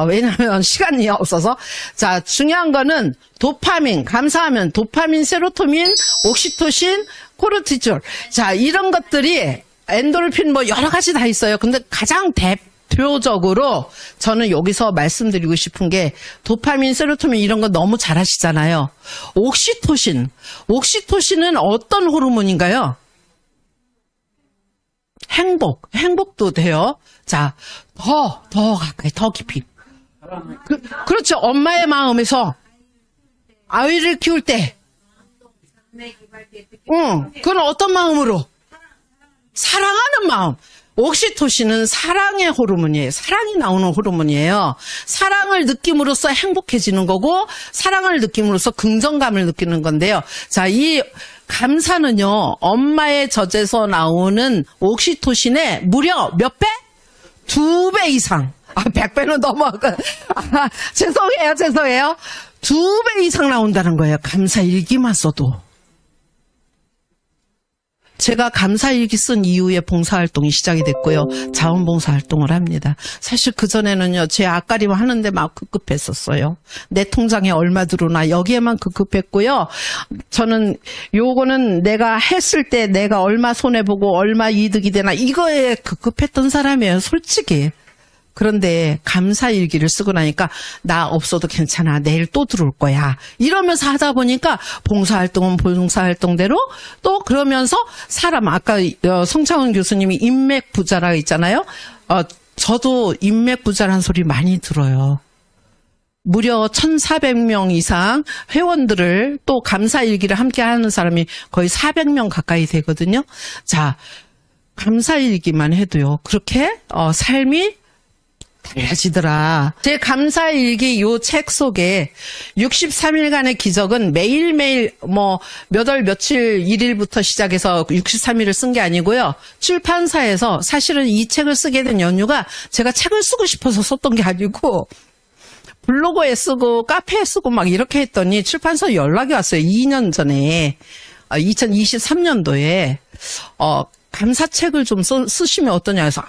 왜냐하면 시간이 없어서. 자, 중요한 거는 도파민, 감사하면 도파민, 세로토닌, 옥시토신, 코르티졸. 자, 이런 것들이 엔도르핀 뭐 여러 가지 다 있어요. 근데 가장 대표적으로 저는 여기서 말씀드리고 싶은 게 도파민, 세로토닌 이런 거 너무 잘 아시잖아요. 옥시토신. 옥시토신은 어떤 호르몬인가요? 행복도 돼요. 자, 더 가까이, 더 깊이. 그렇죠. 엄마의 마음에서 아이를 키울 때. 그건 어떤 마음으로? 사랑하는 마음. 옥시토신은 사랑의 호르몬이에요. 사랑이 나오는 호르몬이에요. 사랑을 느낌으로써 행복해지는 거고 사랑을 느낌으로써 긍정감을 느끼는 건데요. 자, 이 감사는요. 엄마의 젖에서 나오는 옥시토신의 무려 몇 배? 2배 이상. 100배는 넘어가. 죄송해요. 2배 이상 나온다는 거예요. 감사일기만 써도. 제가 감사일기 쓴 이후에 봉사활동이 시작이 됐고요. 자원봉사활동을 합니다. 사실 그전에는요. 제 앞가림 하는데 막 급급했었어요. 내 통장에 얼마 들어오나 여기에만 급급했고요. 저는 요거는 내가 했을 때 내가 얼마 손해보고 얼마 이득이 되나 이거에 급급했던 사람이에요. 솔직히. 그런데 감사일기를 쓰고 나니까 나 없어도 괜찮아. 내일 또 들어올 거야. 이러면서 하다 보니까 봉사활동은 봉사활동대로 또 그러면서 사람 아까 성창원 교수님이 인맥부자라고 있잖아요. 저도 인맥부자라는 소리 많이 들어요. 무려 1,400명 이상 회원들을 또 감사일기를 함께 하는 사람이 거의 400명 가까이 되거든요. 자, 감사일기만 해도요. 그렇게 삶이 달라지더라. 제 감사일기 요 책 속에 63일간의 기적은 매일매일 몇 월 며칠 1일부터 시작해서 63일을 쓴 게 아니고요. 출판사에서 사실은 이 책을 쓰게 된 연유가 제가 책을 쓰고 싶어서 썼던 게 아니고 블로그에 쓰고 카페에 쓰고 막 이렇게 했더니 출판사 연락이 왔어요. 2년 전에 2023년도에 감사책을 좀 쓰시면 어떠냐 해서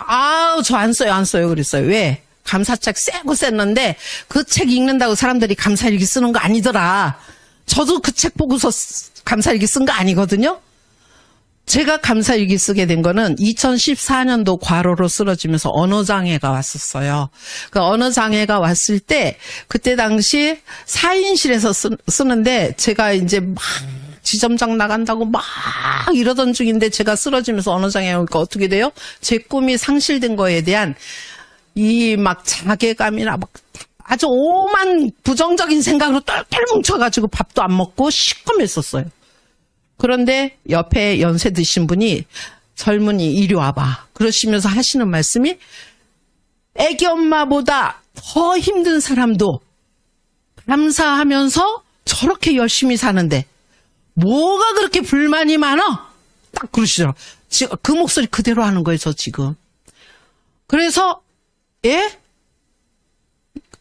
저 안 써요 그랬어요. 왜? 감사책 세고 셌는데 그 책 읽는다고 사람들이 감사일기 쓰는 거 아니더라. 저도 그 책 보고서 감사일기 쓴 거 아니거든요. 제가 감사일기 쓰게 된 거는 2014년도 과로로 쓰러지면서 언어장애가 왔었어요. 그 언어장애가 왔을 때 그때 당시 4인실에서 쓰는데 제가 이제 막 지점장 나간다고 막 이러던 중인데 제가 쓰러지면서 언어장애 오니까 어떻게 돼요? 제 꿈이 상실된 거에 대한 이 막 자괴감이나 막 아주 오만 부정적인 생각으로 똘똘 뭉쳐가지고 밥도 안 먹고 시커맸었어요. 그런데 옆에 연세 드신 분이 젊은이 이리 와봐. 그러시면서 하시는 말씀이 애기 엄마보다 더 힘든 사람도 감사하면서 저렇게 열심히 사는데 뭐가 그렇게 불만이 많아? 딱 그러시더라고요. 지금 그 목소리 그대로 하는 거예요, 저 지금. 그래서 예?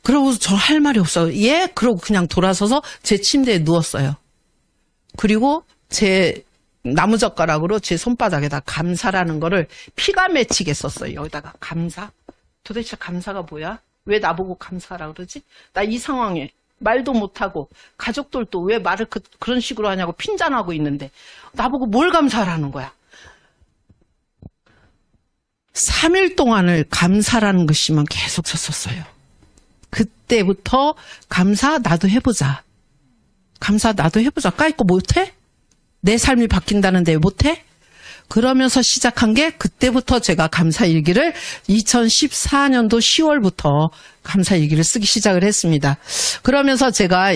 그러고 저 할 말이 없어요. 예? 그러고 그냥 돌아서서 제 침대에 누웠어요. 그리고 제 나무젓가락으로 제 손바닥에다 감사라는 거를 피가 맺히게 썼어요. 여기다가 감사? 도대체 감사가 뭐야? 왜 나보고 감사라 그러지? 나 이 상황에 말도 못하고 가족들도 왜 말을 그런 식으로 하냐고 핀잔하고 있는데 나보고 뭘 감사하라는 거야. 3일 동안을 감사라는 글씨만 계속 썼었어요. 그때부터 감사 나도 해보자. 감사 나도 해보자. 까짓거 못해? 내 삶이 바뀐다는데 왜 못해? 그러면서 시작한 게 그때부터 제가 감사일기를 2014년도 10월부터 감사일기를 쓰기 시작을 했습니다. 그러면서 제가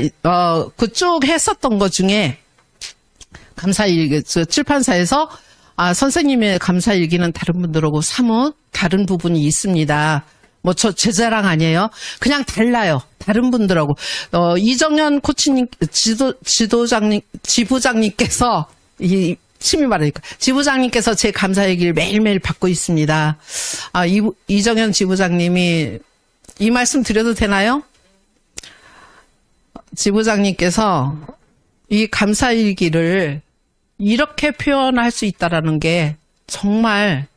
그 쭉 했었던 것 중에 감사일기 출판사에서 선생님의 감사일기는 다른 분들하고 사뭇 다른 부분이 있습니다. 뭐 제 자랑 아니에요. 그냥 달라요. 다른 분들하고. 이정현 코치님, 지부장님께서, 침이 말하니까. 지부장님께서 제 감사일기를 매일매일 받고 있습니다. 이정현 지부장님이, 이 말씀 드려도 되나요? 지부장님께서 이 감사일기를 이렇게 표현할 수 있다라는 게 정말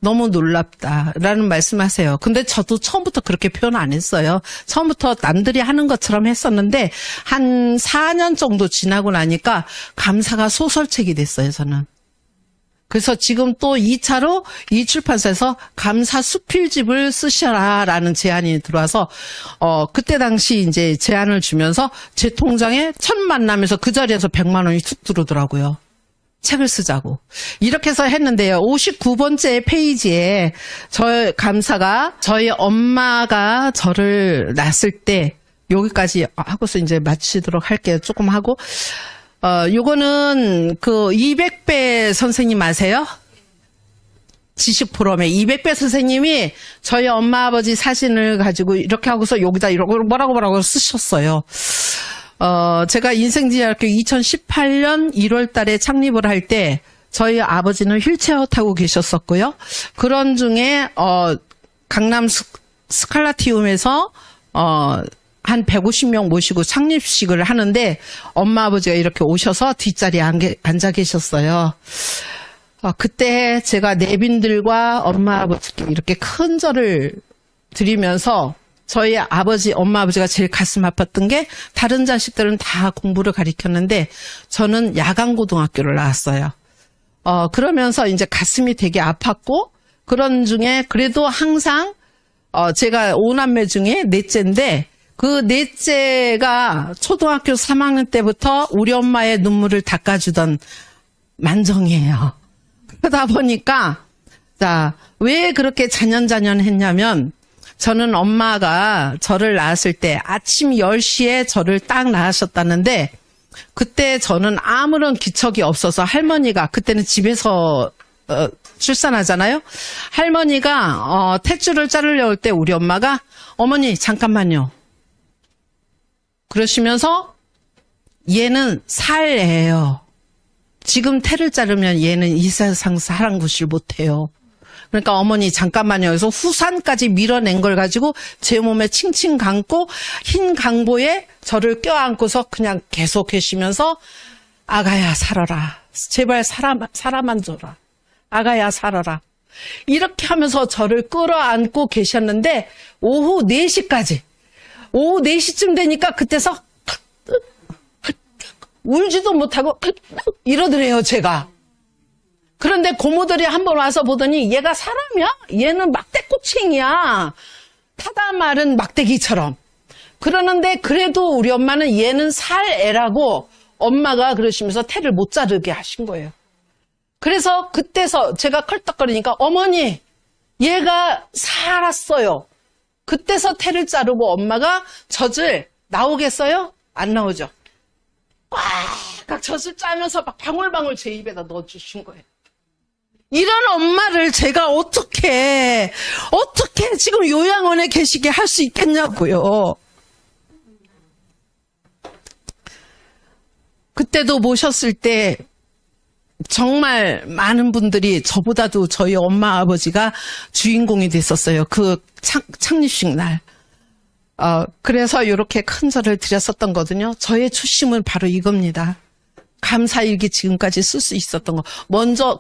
너무 놀랍다라는 말씀하세요. 근데 저도 처음부터 그렇게 표현 안 했어요. 처음부터 남들이 하는 것처럼 했었는데 한 4년 정도 지나고 나니까 감사가 소설책이 됐어요, 저는. 그래서 지금 또 2차로 이 출판사에서 감사 수필집을 쓰셔라라는 제안이 들어와서 그때 당시 이제 제안을 주면서 제 통장에 첫 만남에서 그 자리에서 100만 원이 툭 들어오더라고요. 책을 쓰자고. 이렇게 해서 했는데요. 59번째 페이지에 감사가 저희 엄마가 저를 낳았을 때 여기까지 하고서 이제 마치도록 할게요. 조금 하고. 요거는 그 200배 선생님 아세요? 지식 포럼에 200배 선생님이 저희 엄마 아버지 사진을 가지고 이렇게 하고서 여기다 이러고 뭐라고 쓰셨어요. 제가 인생지향학교 2018년 1월 달에 창립을 할 때 저희 아버지는 휠체어 타고 계셨었고요. 그런 중에 강남 스칼라티움에서 한 150명 모시고 창립식을 하는데 엄마 아버지가 이렇게 오셔서 뒷자리에 앉아 계셨어요. 그때 제가 내빈들과 엄마 아버지께 이렇게 큰 절을 드리면서 저희 엄마 아버지가 제일 가슴 아팠던 게 다른 자식들은 다 공부를 가르쳤는데 저는 야간고등학교를 나왔어요. 그러면서 이제 가슴이 되게 아팠고 그런 중에 그래도 항상 제가 5남매 중에 넷째인데 그 넷째가 초등학교 3학년 때부터 우리 엄마의 눈물을 닦아주던 만정이에요. 그러다 보니까 왜 그렇게 잔연했냐면 저는 엄마가 저를 낳았을 때 아침 10시에 저를 딱 낳으셨다는데 그때 저는 아무런 기척이 없어서 할머니가 그때는 집에서 출산하잖아요. 할머니가 탯줄을 자르려 올 때 우리 엄마가 어머니 잠깐만요. 그러시면서 얘는 살애예요. 지금 태를 자르면 얘는 이 세상 살아보질 못해요. 그러니까 어머니 잠깐만요. 그래서 후산까지 밀어낸 걸 가지고 제 몸에 칭칭 감고 흰 강보에 저를 껴안고서 그냥 계속 계시면서 아가야 살아라. 제발 살아만 줘라. 아가야 살아라. 이렇게 하면서 저를 끌어안고 계셨는데 오후 4시까지. 오후 4시쯤 되니까 그때서 울지도 못하고 이러더래요, 제가. 그런데 고모들이 한번 와서 보더니 얘가 사람이야? 얘는 막대꼬챙이야. 타다 마른 막대기처럼. 그러는데 그래도 우리 엄마는 얘는 살애라고 엄마가 그러시면서 태를 못 자르게 하신 거예요. 그래서 그때서 제가 컬떡거리니까 어머니 얘가 살았어요. 그때서 태를 자르고 엄마가 젖을 나오겠어요? 안 나오죠. 꽉 젖을 짜면서 막 방울방울 제 입에다 넣어주신 거예요. 이런 엄마를 제가 어떻게 지금 요양원에 계시게 할 수 있겠냐고요. 그때도 모셨을 때 정말 많은 분들이 저보다도 저희 엄마 아버지가 주인공이 됐었어요. 그 창립식 날. 그래서 이렇게 큰 절을 드렸었던 거거든요. 저의 초심은 바로 이겁니다. 감사일기 지금까지 쓸 수 있었던 거. 먼저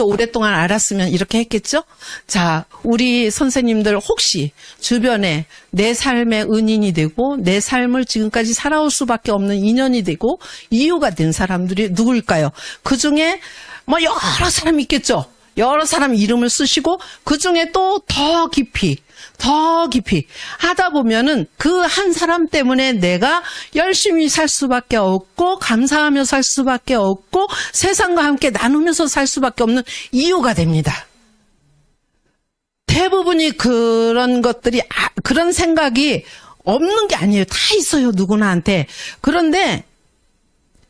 오랫동안 알았으면 이렇게 했겠죠? 자, 우리 선생님들 혹시 주변에 내 삶의 은인이 되고 내 삶을 지금까지 살아올 수밖에 없는 인연이 되고 이유가 된 사람들이 누굴까요? 그 중에 뭐 여러 사람이 있겠죠? 여러 사람 이름을 쓰시고 그 중에 또 더 깊이 하다 보면은 그 한 사람 때문에 내가 열심히 살 수밖에 없고 감사하며 살 수밖에 없고 세상과 함께 나누면서 살 수밖에 없는 이유가 됩니다. 대부분이 그런 것들이 그런 생각이 없는 게 아니에요. 다 있어요, 누구나한테. 그런데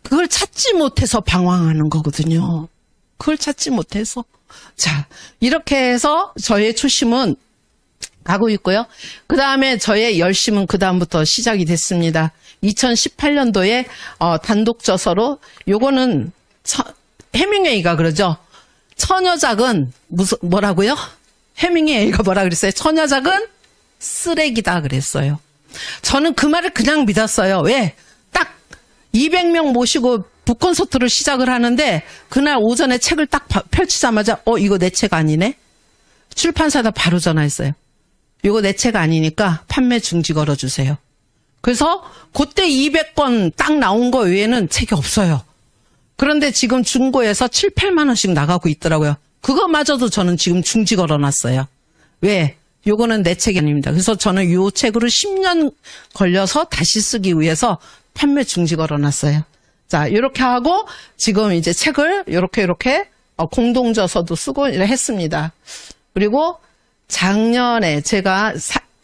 그걸 찾지 못해서 방황하는 거거든요. 그걸 찾지 못해서. 자, 이렇게 해서 저의 초심은 가고 있고요. 그 다음에 저의 열심은 그 다음부터 시작이 됐습니다. 2018년도에 단독 저서로 요거는 해밍웨이가 그러죠. 처녀작은 뭐라고요? 해밍웨이가 뭐라 그랬어요? 처녀작은 쓰레기다 그랬어요. 저는 그 말을 그냥 믿었어요. 왜? 딱 200명 모시고 북콘서트를 시작을 하는데 그날 오전에 책을 딱 펼치자마자 이거 내 책 아니네? 출판사에다 바로 전화했어요. 이거 내 책 아니니까 판매 중지 걸어주세요. 그래서 그때 200권 딱 나온 거 외에는 책이 없어요. 그런데 지금 중고에서 7, 8만 원씩 나가고 있더라고요. 그거마저도 저는 지금 중지 걸어놨어요. 왜? 요거는 내 책이 아닙니다. 그래서 저는 요 책으로 10년 걸려서 다시 쓰기 위해서 판매 중지 걸어놨어요. 자, 이렇게 하고 지금 이제 책을 이렇게 공동저서도 쓰고 했습니다. 그리고 작년에 제가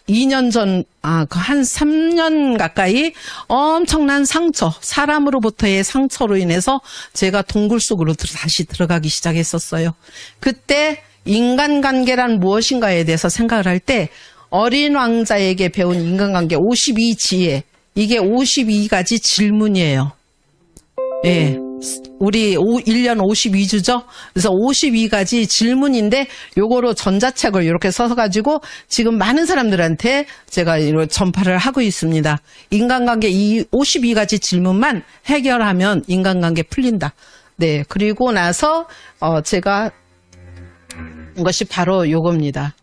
2년 전, 한 3년 가까이 엄청난 상처, 사람으로부터의 상처로 인해서 제가 동굴 속으로 다시 들어가기 시작했었어요. 그때 인간관계란 무엇인가에 대해서 생각을 할 때 어린 왕자에게 배운 인간관계 52지혜, 이게 52가지 질문이에요. 예. 우리 1년 52주죠? 그래서 52가지 질문인데 요거로 전자책을 이렇게 써가지고 지금 많은 사람들한테 제가 이런 전파를 하고 있습니다. 인간관계 이 52가지 질문만 해결하면 인간관계 풀린다. 네. 그리고 나서 제가 이것이 바로 요겁니다.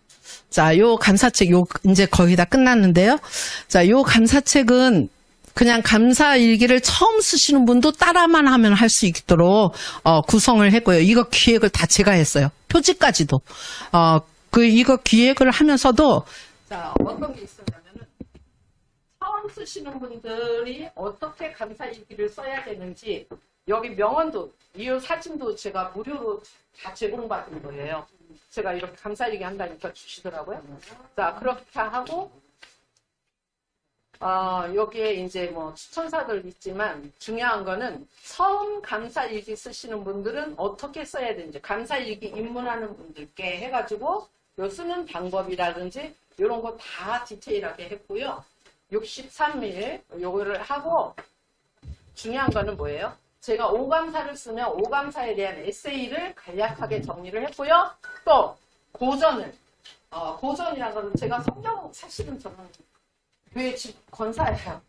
자, 요 감사책 이제 거의 다 끝났는데요. 자, 요 감사책은 그냥 감사일기를 처음 쓰시는 분도 따라만 하면 할 수 있도록 구성을 했고요. 이거 기획을 다 제가 했어요. 표지까지도. 이거 기획을 하면서도 자, 어떤 게 있었냐면은 처음 쓰시는 분들이 어떻게 감사일기를 써야 되는지 여기 명언도 이 사진도 제가 무료로 다 제공받은 거예요. 제가 이렇게 감사일기 한다니까 주시더라고요. 자, 그렇게 하고 여기에 이제 뭐 추천사들 있지만 중요한 거는 처음 감사일기 쓰시는 분들은 어떻게 써야 되는지 감사일기 입문하는 분들께 해가지고 요 쓰는 방법이라든지 이런 거 다 디테일하게 했고요. 63일 요거를 하고 중요한 거는 뭐예요? 제가 오감사를 쓰면 오감사에 대한 에세이를 간략하게 정리를 했고요. 또 고전이라는 거는 제가 성경 사실은 저는 교회 집 권사예요.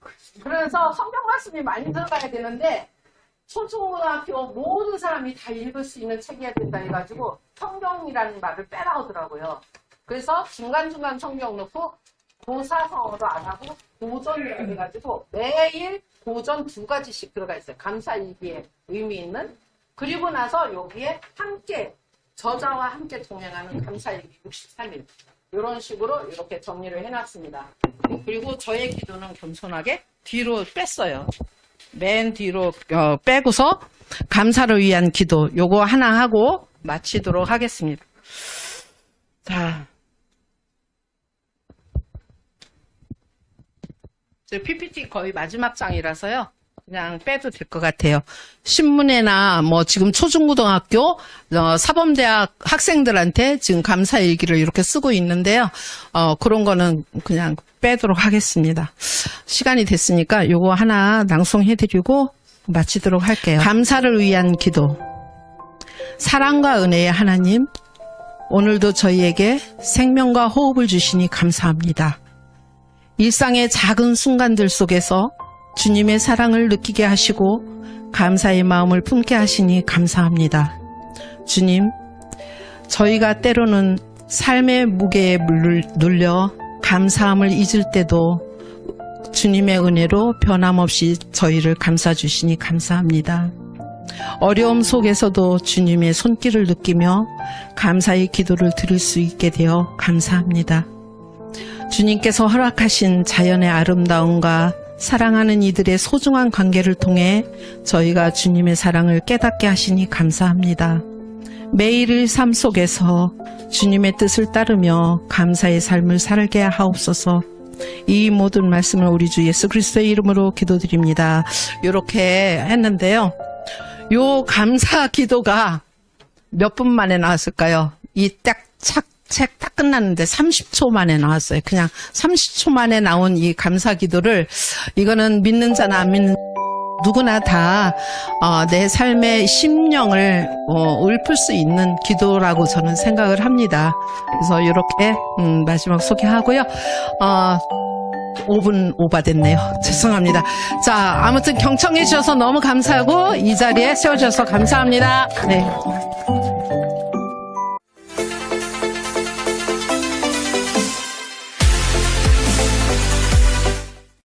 그래서 성경 말씀이 많이 들어가야 되는데 초중고등학교 모든 사람이 다 읽을 수 있는 책이어야 된다 해가지고 성경이라는 말을 빼라 하더라고요. 그래서 중간중간 성경 넣고 고사성어도 안 하고 고전이라고 해가지고 매일 고전 2가지씩 들어가 있어요. 감사일기에 의미 있는. 그리고 나서 여기에 함께 저자와 함께 동행하는 감사일기 63일. 이런 식으로 이렇게 정리를 해놨습니다. 그리고 저의 기도는 겸손하게 뒤로 뺐어요. 맨 뒤로 빼고서 감사를 위한 기도 요거 하나 하고 마치도록 하겠습니다. 자, 제 PPT 거의 마지막 장이라서요. 그냥 빼도 될 것 같아요. 신문에나 뭐 지금 초중고등학교 사범대학 학생들한테 지금 감사일기를 이렇게 쓰고 있는데요. 그런 거는 그냥 빼도록 하겠습니다. 시간이 됐으니까 요거 하나 낭송해드리고 마치도록 할게요. 감사를 위한 기도. 사랑과 은혜의 하나님, 오늘도 저희에게 생명과 호흡을 주시니 감사합니다. 일상의 작은 순간들 속에서 주님의 사랑을 느끼게 하시고 감사의 마음을 품게 하시니 감사합니다. 주님, 저희가 때로는 삶의 무게에 눌려 감사함을 잊을 때도 주님의 은혜로 변함없이 저희를 감싸주시니 감사합니다. 어려움 속에서도 주님의 손길을 느끼며 감사의 기도를 드릴 수 있게 되어 감사합니다. 주님께서 허락하신 자연의 아름다움과 사랑하는 이들의 소중한 관계를 통해 저희가 주님의 사랑을 깨닫게 하시니 감사합니다. 매일의 삶 속에서 주님의 뜻을 따르며 감사의 삶을 살게 하옵소서. 이 모든 말씀을 우리 주 예수 그리스도의 이름으로 기도드립니다. 이렇게 했는데요. 요 감사 기도가 몇 분 만에 나왔을까요? 이 책 딱 끝났는데 30초 만에 나왔어요. 그냥 30초 만에 나온 이 감사 기도를, 이거는 믿는 자나 안 믿는 누구나 다 내 삶의 심령을 읊을 수 있는 기도라고 저는 생각을 합니다. 그래서 이렇게 마지막 소개하고요. 5분 오바됐네요. 죄송합니다. 자, 아무튼 경청해 주셔서 너무 감사하고 이 자리에 세워주셔서 감사합니다. 네.